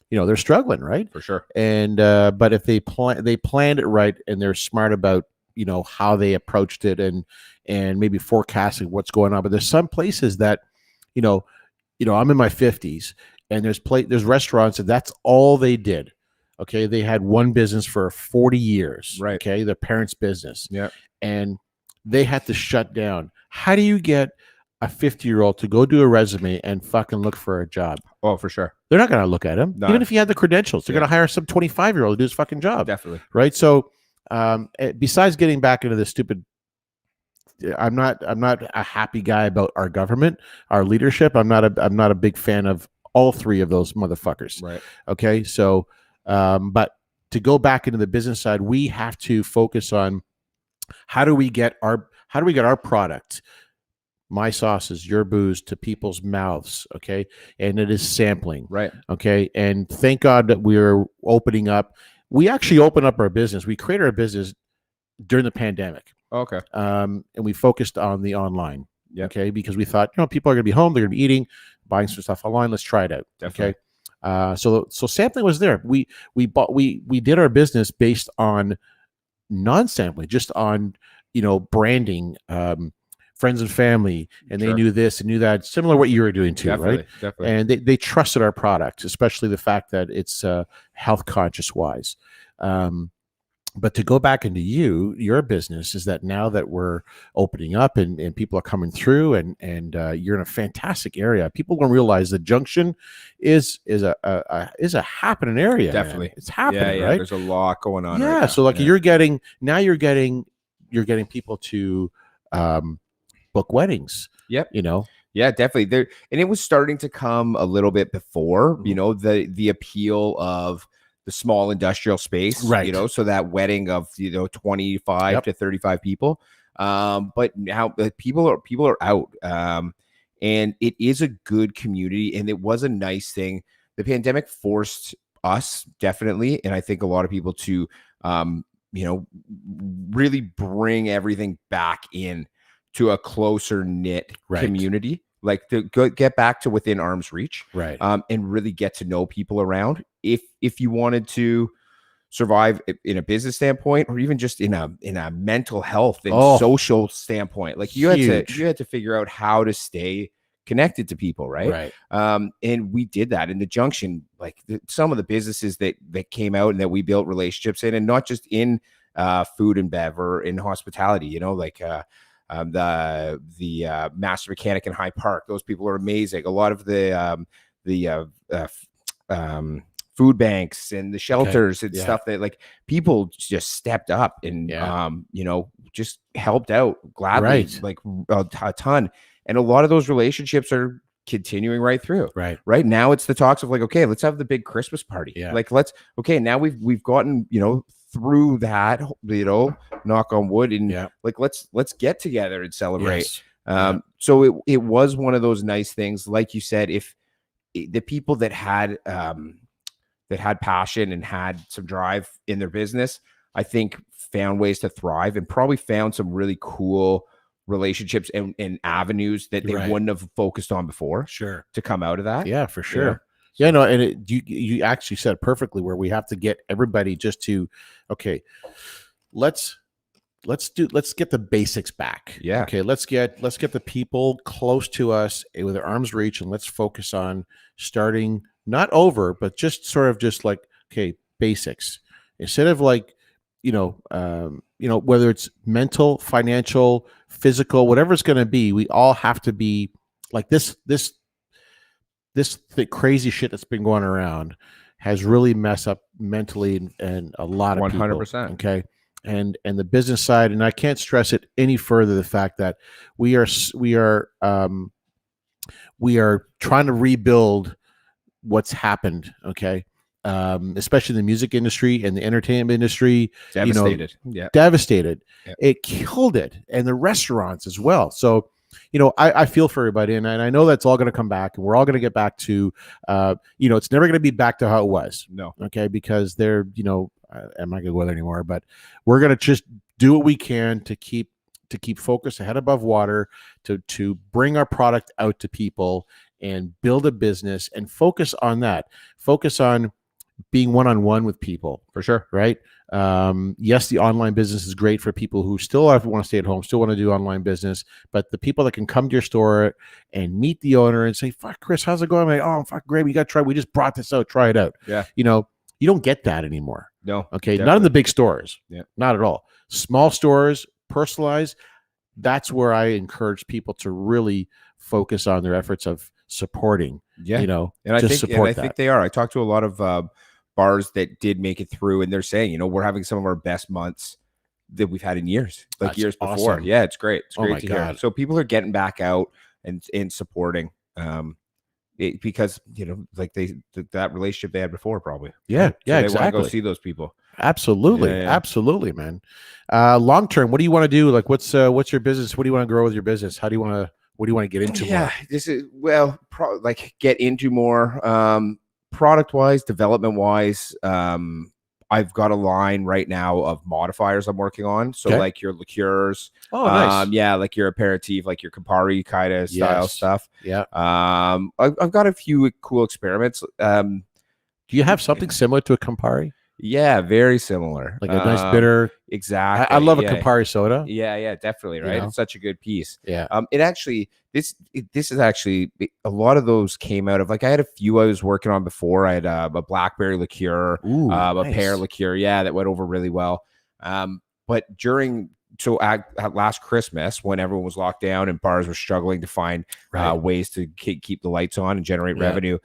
you know, they're struggling, right? For sure. And but if they planned it right and they're smart about, you know, how they approached it and maybe forecasting what's going on. But there's some places that, you know, I'm in my 50s and there's restaurants and that's all they did. Okay. They had one business for 40 years. Right. Okay. Their parents' business. Yeah. And they had to shut down. How do you get a 50-year-old to go do a resume and fucking look for a job? Oh, for sure. They're not going to look at him. No. Even if he had the credentials, they're going to hire some 25-year-old to do his fucking job. Definitely. Right. So, besides getting back into this stupid, I'm not a happy guy about our government, our leadership. I'm not a big fan of all three of those motherfuckers. Right. Okay. So, but to go back into the business side, we have to focus on how do we get our product, my sauces, your booze, to people's mouths. Okay. And it is sampling. Right. Okay. And thank God that we're opening up. We actually opened up our business. We created our business during the pandemic. Okay. And we focused on the online. Yep. Okay. Because we thought, you know, people are going to be home. They're going to be eating, buying some stuff online. Let's try it out. Definitely. Okay. So sampling was there. We did our business based on non-sampling, just on, you know, branding, friends and family, and they knew this and knew that, similar to what you were doing too. Definitely, right? Definitely. And they trusted our product, especially the fact that it's health conscious wise. But to go back into your business is that now that we're opening up and people are coming through and you're in a fantastic area, people don't realize the Junction is a happening area. Definitely. Man. It's happening, right? There's a lot going on. Yeah. Right So like you're getting people to book weddings. Yep. You know? Yeah, definitely. There, and it was starting to come a little bit before, you know, the appeal of the small industrial space, right? You know, so that wedding of 25 to 35 people. But now people are out, and it is a good community, and it was a nice thing. The pandemic forced us definitely, and I think a lot of people to, really bring everything back in to a closer knit community, like to get back to within arm's reach, right? And really get to know people around. If you wanted to survive in a business standpoint, or even just in a mental health and social standpoint, like you had to figure out how to stay connected to people, right? And we did that in the Junction. Like some of the businesses that came out and that we built relationships in, and not just in food and bev or in hospitality, like the master mechanic in High Park. Those people are amazing. A lot of the food banks and the shelters and stuff that like people just stepped up and just helped out gladly, like a ton. And a lot of those relationships are continuing right through. Right now it's the talks of like, okay, let's have the big Christmas party. Like now we've gotten through that, knock on wood, and like let's get together and celebrate. So it was one of those nice things, like you said. If the people that had passion and had some drive in their business, I think found ways to thrive, and probably found some really cool relationships and avenues that they wouldn't have focused on before to come out of that. Yeah, for sure. And you actually said perfectly, where we have to get everybody just to, okay, let's get the basics back. Okay, let's get the people close to us with their arm's reach, and let's focus on starting not over, but just sort of just like, okay, basics, instead of like, whether it's mental, financial, physical, whatever it's going to be, we all have to be like this crazy shit that's been going around has really messed up mentally and a lot of 100%. Okay. And the business side, and I can't stress it any further, the fact that we are trying to rebuild what's happened. Okay. Especially in the music industry and the entertainment industry. Devastated. Devastated. Yep. It killed it. And the restaurants as well. So, I feel for everybody, and I know that's all going to come back, and we're all going to get back to, it's never going to be back to how it was. No. Okay. Because they're, I'm not going to go there anymore, but we're going to just do what we can to keep focus, head above water, to bring our product out to people and build a business and focus on that. Focus on being one-on-one with people. For sure. Right. Yes, the online business is great for people who still want to stay at home, still want to do online business, but the people that can come to your store and meet the owner and say, fuck, Chris, how's it going? Like, oh, fuck, great. We got to try. We just brought this out. Try it out. Yeah. You don't get that anymore. No. Okay. Definitely. Not in the big stores. Yeah. Not at all. Small stores, personalized. That's where I encourage people to really focus on their efforts of supporting. And I think they are. I talked to a lot of bars that did make it through, and they're saying, we're having some of our best months that we've had in years, like That's years awesome. before. Yeah, it's great. It's great to God. hear. So people are getting back out and supporting, because that relationship they had before, probably. Yeah, So they exactly. want to go see those people. Absolutely, absolutely, man. Long term, what do you want to do? Like, what's your business? What do you want to grow with your business? What do you want to get into? Yeah, more? this is get into more. Product wise, development wise, I've got a line right now of modifiers I'm working on. So like your liqueurs, nice. like your aperitif, like your Campari kind of style stuff. Yeah. I've got a few cool experiments. Do you have something similar to a Campari? Yeah, very similar. Like a nice bitter. Exactly. I love a Campari soda. Yeah, definitely. Right. It's such a good piece. Yeah. It actually, this is actually, a lot of those came out of, like, I had a few I was working on before. I had a blackberry liqueur, a pear liqueur. Yeah. That went over really well. But at last Christmas, when everyone was locked down and bars were struggling to find ways to keep the lights on and generate revenue,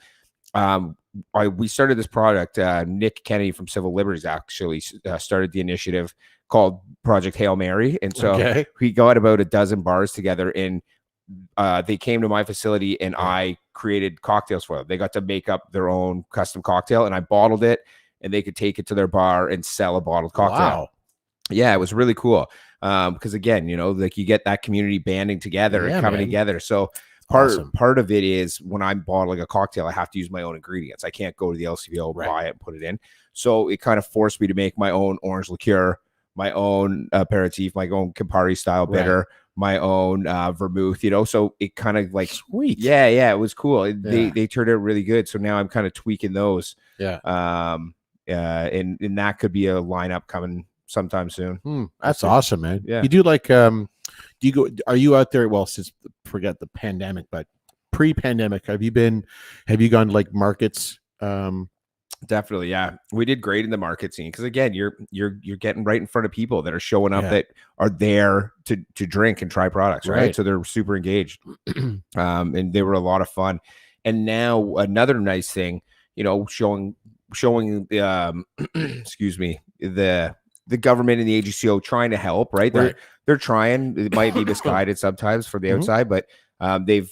we started this product. Nick Kennedy from Civil Liberties actually started the initiative called Project Hail Mary. And so we got about a dozen bars together, and they came to my facility, and I created cocktails for them. They got to make up their own custom cocktail, and I bottled it. and they could take it to their bar and sell a bottled cocktail. Wow. Yeah, it was really cool. Because again, you know, like you get that community banding together and coming together. So part of it is when I'm bottling a cocktail, I have to use my own ingredients. I can't go to the LCBO, buy it, and put it in. So it kind of forced me to make my own orange liqueur, my own aperitif, my own Campari style bitter, my own vermouth, you know. So it kind of like sweet. Yeah, it was cool. They turned out really good. So now I'm kind of tweaking those. Yeah. And that could be a lineup coming sometime soon. That's awesome, man. Yeah. You do like are you out there, well, since forget the pandemic, but pre-pandemic, have you gone to like markets? Definitely, yeah. We did great in the market scene because again, you're getting right in front of people that are showing up that are there to drink and try products, right? So they're super engaged. And they were a lot of fun. And now another nice thing, you know, showing the excuse me, the government and the AGCO trying to help, right? They're trying. It might be misguided sometimes from the outside, but they've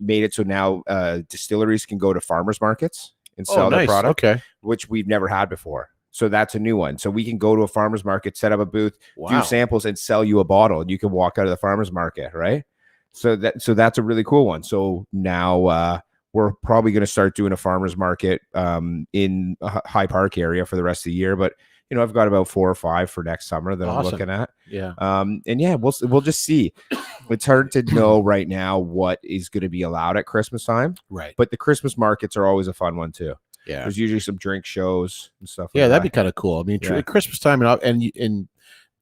made it so now distilleries can go to farmers markets and sell their product, which we've never had before. So that's a new one. So we can go to a farmer's market, set up a booth, do samples, and sell you a bottle, and you can walk out of the farmer's market, right? So that's a really cool one. So now we're probably going to start doing a farmer's market in a High Park area for the rest of the year. But you know, I've got about 4 or 5 for next summer that I'm looking at. Yeah. And yeah, we'll just see. It's hard to know right now what is going to be allowed at Christmas time. Right. But the Christmas markets are always a fun one too. Yeah. There's usually some drink shows and stuff. Yeah, that'd be kind of cool. I mean, Christmas time and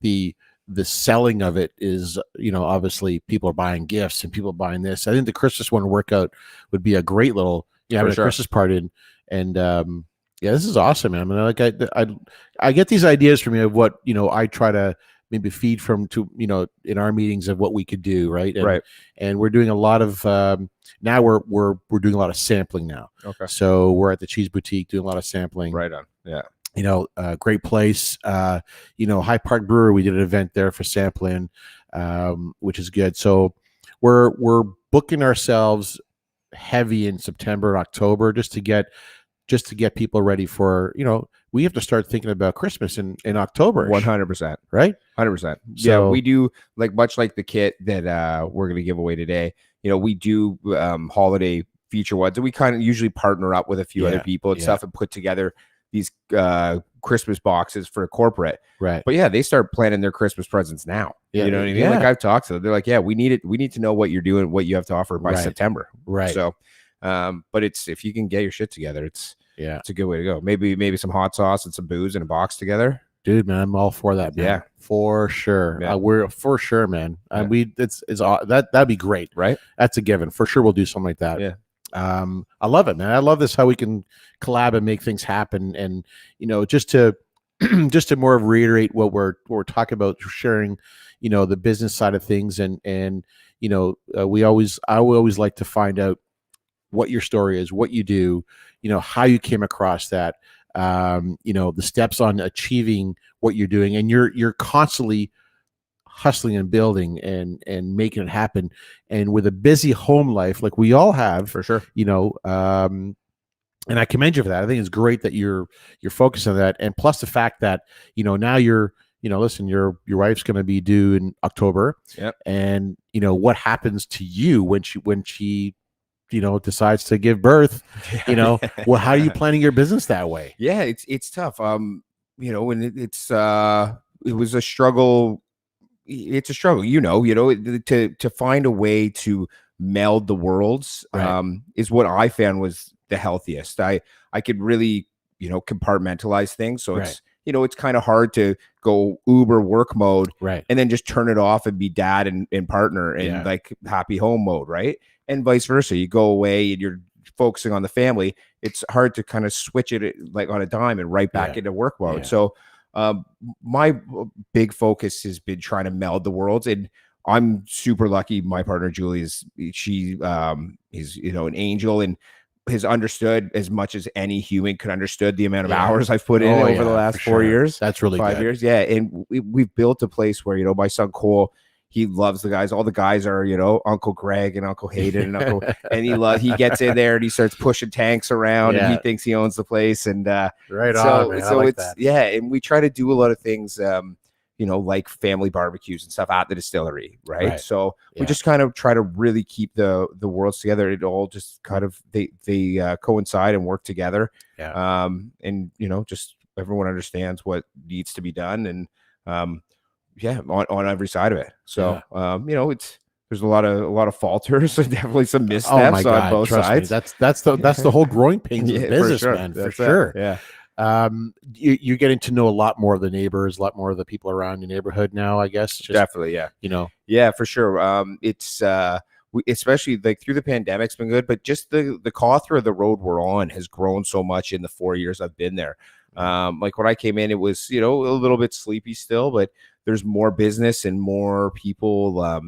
the selling of it is, you know, obviously people are buying gifts and people buying this. I think the Christmas one would be a great little having a Christmas party and yeah, this is awesome, man. I mean, like I get these ideas from you of what, you know, I try to maybe feed from to, you know, in our meetings of what we could do, right? And we're doing a lot of now we're doing a lot of sampling now. Okay. So we're at the Cheese Boutique doing a lot of sampling. Right on. Yeah. You know, great place. You know, High Park Brewery, we did an event there for sampling, which is good. So we're booking ourselves heavy in September and October just to get people ready for, you know, we have to start thinking about Christmas in October. 100%. Right? 100%. Yeah, we do, like, much like the kit that we're going to give away today, you know, we do holiday feature ones, and we kind of usually partner up with a few other people and stuff and put together these Christmas boxes for a corporate. Right. But yeah, they start planning their Christmas presents now. Yeah, you know what I mean? Like, I've talked to them. They're like, yeah, we need to know what you're doing, what you have to offer by September. Right. So, but it's, if you can get your shit together, it's a good way to go. Maybe some hot sauce and some booze in a box together. Dude, man, I'm all for that, man. Yeah, for sure. Yeah. We're for sure, man. That'd be great, right? That's a given. For sure, we'll do something like that. Yeah. I love it, man. I love this, how we can collab and make things happen. And, you know, just to more of reiterate what we're talking about, sharing, you know, the business side of things. And, you know, I always like to find out what your story is, what you do, you know, how you came across that, you know, the steps on achieving what you're doing. And you're constantly hustling and building and making it happen. And with a busy home life, like we all have, for sure, you know, and I commend you for that. I think it's great that you're focused on that. And plus the fact that, you know, now you're, you know, listen, your wife's going to be due in October. Yep. And, you know, what happens to you when she, you know, decides to give birth, you know, well, how are you planning your business that way? Yeah, it's tough. You know, when it was a struggle. It's a struggle, you know, to find a way to meld the worlds, is what I found was the healthiest. I could really, you know, compartmentalize things. So it's, you know, it's kind of hard to go uber work mode, and then just turn it off and be dad and partner and like happy home mode. Right. And vice versa. You go away and you're focusing on the family. It's hard to kind of switch it like on a dime and right back into work mode. So my big focus has been trying to meld the worlds, and I'm super lucky. My partner Julie is, you know, an angel and has understood as much as any human could understood the amount of hours I've put in over the last 4 years. That's really 5 good. years. Yeah. And we've built a place where, you know, my son Cole, he loves the guys. All the guys are, Uncle Greg and Uncle Hayden and he gets in there and he starts pushing tanks around and he thinks he owns the place. And right on, man. I like it's that. and we try to do a lot of things like family barbecues and stuff at the distillery, right? So we just kind of try to really keep the worlds together. It all just kind of they coincide and work together. And just everyone understands what needs to be done, and on every side of it. So there's a lot of falters and definitely some missteps on both sides. Me, that's the whole growing pains of the business, man, for sure. Yeah. You're getting to know a lot more of the neighbors, a lot more of the people around your neighborhood now, I guess. Definitely, yeah. Yeah, for sure. It's especially like through the pandemic's been good, but just the call through of the road we're on has grown so much in the 4 years I've been there. Like when I came in, it was a little bit sleepy still, but there's more business and more people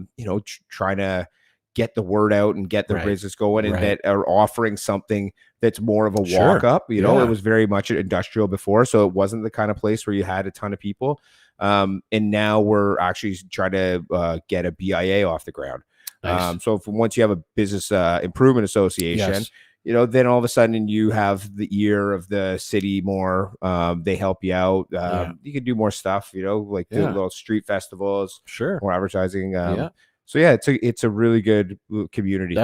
trying to get the word out and get their business going, and that are offering something that's more of a walk up. It was very much industrial before, so it wasn't the kind of place where you had a ton of people. And now we're actually trying to get a BIA off the ground. Nice. So once you have a business improvement association, then all of a sudden you have the ear of the city more. They help you out. You can do more stuff, like do little street festivals, more advertising. So it's a really good community.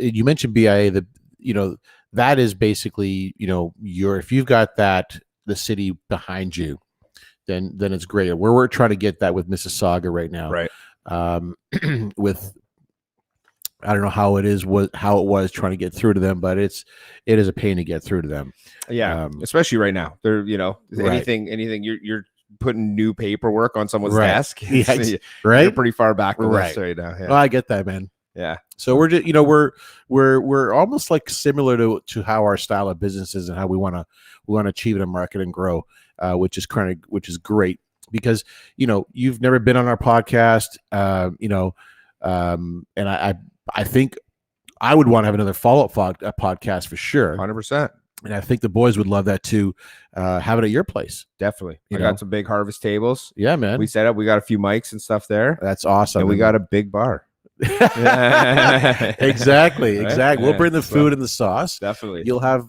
You mentioned BIA. That is basically if you've got the city behind you, then it's great. We're trying to get that with Mississauga right now. Right. With I don't know how it was trying to get through to them, but it is a pain to get through to them. Yeah, especially right now. They're anything you're putting new paperwork on someone's desk. Yes, You're pretty far back the list right now. Yeah. Well, I get that, man. Yeah. So we're just we're almost like similar to how our style of business is and how we want to achieve it and market and grow, which is great because you've never been on our podcast, and I think I would want to have another follow-up podcast for sure. 100%. And I think the boys would love that too. Have it at your place. Definitely. We got some big harvest tables. Yeah, man. We set up. We got a few mics and stuff there. That's awesome. And we got a big bar. Exactly. We'll bring the food and the sauce. Definitely. You'll have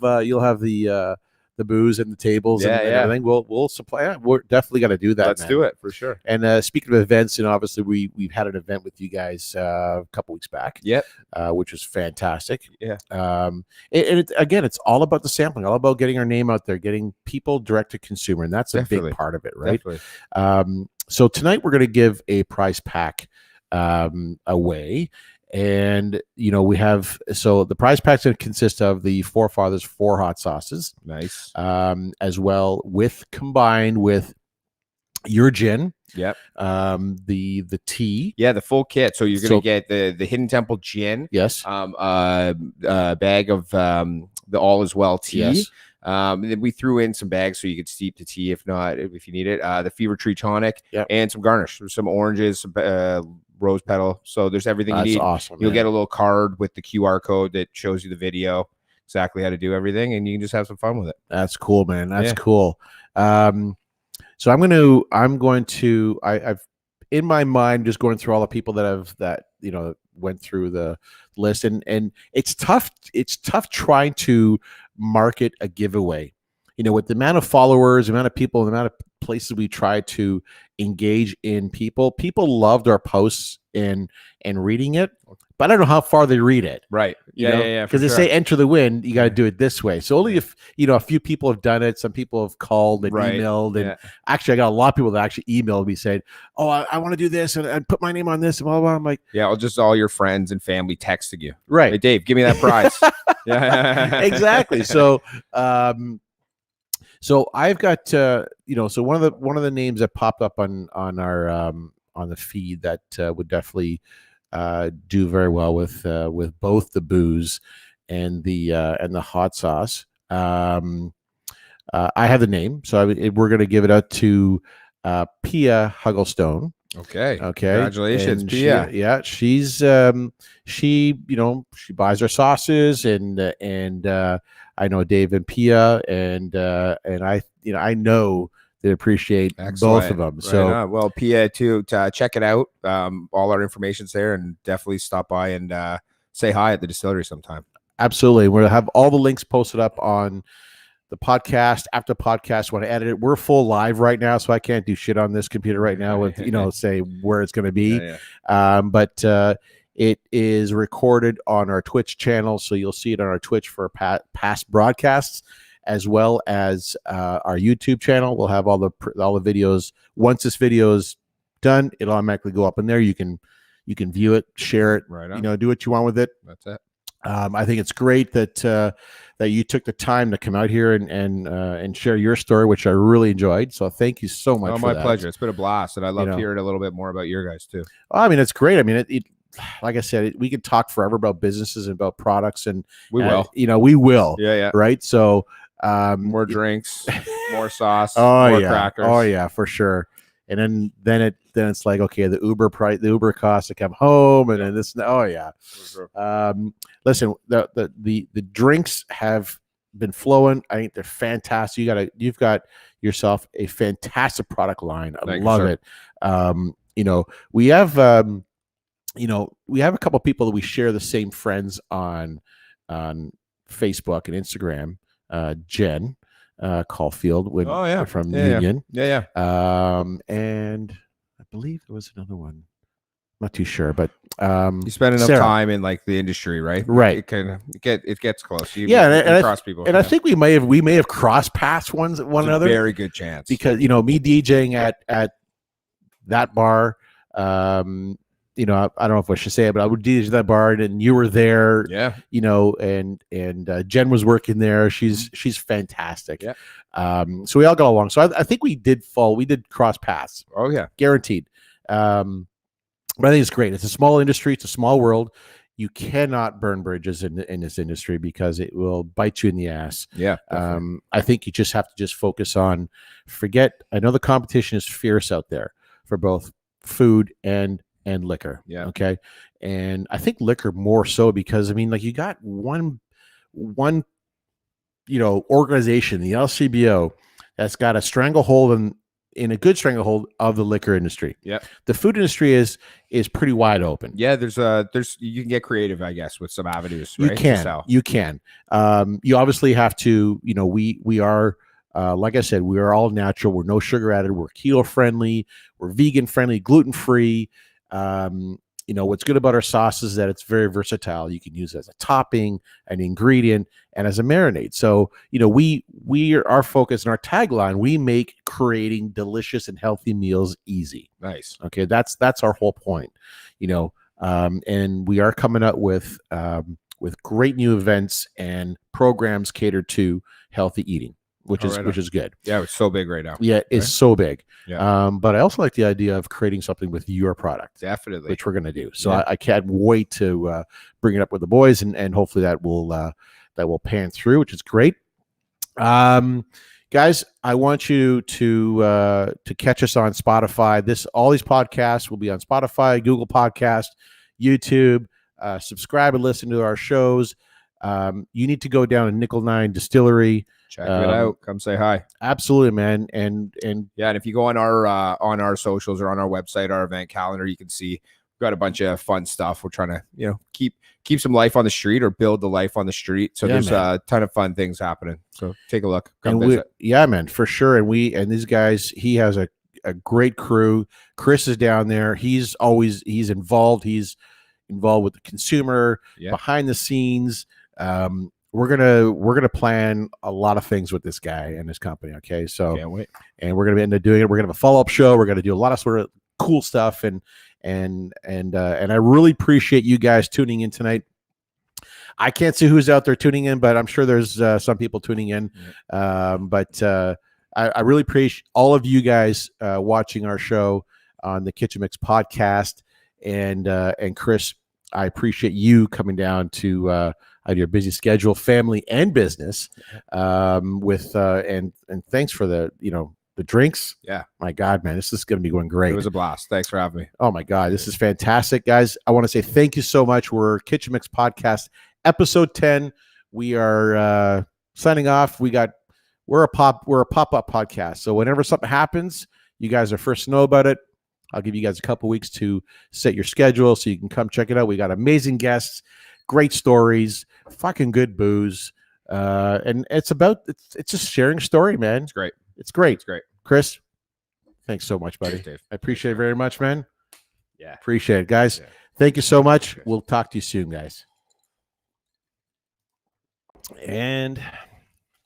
the booze and the tables and everything. We'll supply. We're definitely got to do that. Let's do it for sure. And speaking of events, obviously we've had an event with you guys a couple weeks back. Yep. Which was fantastic. Yeah. And it's all about the sampling, all about getting our name out there, getting people direct to consumer, and that's a big part of it, right? Definitely. So tonight we're going to give a prize pack away. And we have the prize packs that consist of the Forefathers 4 hot sauces, nice, as well combined with your gin, the tea, the full kit. So you're gonna get the Hidden Temple gin, a bag of the All Is Well tea. And then we threw in some bags so you could steep the tea if you need it. The Fever Tree tonic, and some garnish, some oranges, some, rose petal. So there's everything you need. Awesome. You'll get a little card with the QR code that shows you the video, exactly how to do everything, and you can just have some fun with it. That's cool, man. That's cool. So I've in my mind just going through all the people that went through the list, and it's tough trying to market a giveaway. With the amount of followers, the amount of people, the amount of places we try to engage in, people loved our posts and reading it, but I don't know how far they read it. Right. Yeah. Because they say enter the win, you got to do it this way. So only if a few people have done it. Some people have called and emailed, and actually I got a lot of people that actually emailed me saying, "Oh, I want to do this and put my name on this," and blah, blah, blah. I'm like, just all your friends and family texting you, right? Hey, Dave, give me that prize. Exactly. So I've got so one of the names that popped up on our on the feed that would definitely do very well with both the booze and the hot sauce. I have the name, so we're going to give it out to Pia Hugglestone. Okay. Congratulations, and Pia. She's she buys our sauces, and I know Dave and Pia, and I know They appreciate both of them. So, well, Pia, to check it out. All our information's there, and definitely stop by and say hi at the distillery sometime. Absolutely. We'll have all the links posted up on the podcast, after podcast, when I edit it. We're full live right now, so I can't do shit on this computer right now with, say where it's going to be. But it is recorded on our Twitch channel, so you'll see it on our Twitch for past broadcasts, as well as our YouTube channel. We'll have all the videos. Once this video is done, it'll automatically go up in there. You can view it, share it, do what you want with it. That's it. I think it's great that you took the time to come out here and share your story, which I really enjoyed. So thank you so much. My pleasure. It's been a blast, and I love hearing a little bit more about your guys too. I mean, it's great. I mean, it like I said, we could talk forever about businesses and about products, and we will. We will. Yeah. Right. So more drinks, more sauce, more crackers. Oh yeah, for sure. And then it's like, okay, the Uber cost to come home, and then this. Oh yeah. Listen, the drinks have been flowing. I think they're fantastic. You've got yourself a fantastic product line. I love it. We have a couple of people that we share the same friends on Facebook and Instagram. Jen Caulfield from Union. And I believe there was another one. I'm not too sure, but you spend enough time in like the industry, right? Right. It gets close. You cross people. And I think we may have crossed paths one another. Very good chance. Because me DJing at that bar, I don't know if I should say it, but I would DJ that bar, and you were there. Yeah. And Jen was working there. She's fantastic. Yeah. So we all got along. So I think we did cross paths. Oh yeah, guaranteed. But I think it's great. It's a small industry. It's a small world. You cannot burn bridges in this industry because it will bite you in the ass. Yeah. I think you just have to focus on I know the competition is fierce out there for both food and liquor. Yeah. Okay. And I think liquor more so because, you got one organization, the LCBO, that's got a stranglehold in a good stranglehold of the liquor industry. Yeah. The food industry is pretty wide open. Yeah. There's you can get creative, I guess, with some avenues. You right? can. You obviously have to, we are, like I said, we are all natural. We're no sugar added. We're keto friendly. We're vegan friendly, gluten free. What's good about our sauce is that it's very versatile. You can use it as a topping, an ingredient, and as a marinade. So, we are our focus and our tagline, we make creating delicious and healthy meals easy. Nice. Okay. That's our whole point, and we are coming up with great new events and programs catered to healthy eating, which is good. Yeah, it's so big right now. Yeah, it's so big. Yeah. But I also like the idea of creating something with your product. Definitely. Which we're going to do. So I can't wait to bring it up with the boys, and hopefully that will pan through, which is great. Guys, I want you to catch us on Spotify. All these podcasts will be on Spotify, Google Podcast, YouTube. Subscribe and listen to our shows. You need to go down to Nickel9 Distillery. Check it out. Come say hi. Absolutely, man. And if you go on our socials or on our website, our event calendar, you can see we've got a bunch of fun stuff. We're trying to keep some life on the street, or build the life on the street. So there's a ton of fun things happening. So take a look. Come visit. Man, for sure. And these guys, he has a great crew. Chris is down there. He's involved. He's involved with the consumer, behind the scenes. We're gonna plan a lot of things with this guy and his company. Okay, so can't wait. And we're gonna end up doing it. We're gonna have a follow-up show. We're gonna do a lot of sort of cool stuff, and I really appreciate you guys tuning in tonight. I can't see who's out there tuning in, but I'm sure there's some people tuning in. But I really appreciate all of you guys watching our show on the Kitchen Mix podcast, and Chris, I appreciate you coming down to your busy schedule, family and business, and thanks for the drinks. Yeah. My God, man, this is going to be going great. It was a blast. Thanks for having me. Oh my God, this is fantastic, guys. I want to say thank you so much. We're Kitchen Mix Podcast, episode 10. We are signing off. We got we're a pop-up podcast. So whenever something happens, you guys are first to know about it. I'll give you guys a couple weeks to set your schedule so you can come check it out. We got amazing guests, great stories, fucking good booze. And it's just sharing story, man. It's great. It's great. It's great. Chris, thanks so much, buddy. Thanks, Dave. I appreciate it very much, man. Yeah. Appreciate it, guys. Yeah. Thank you so much. We'll talk to you soon, guys. And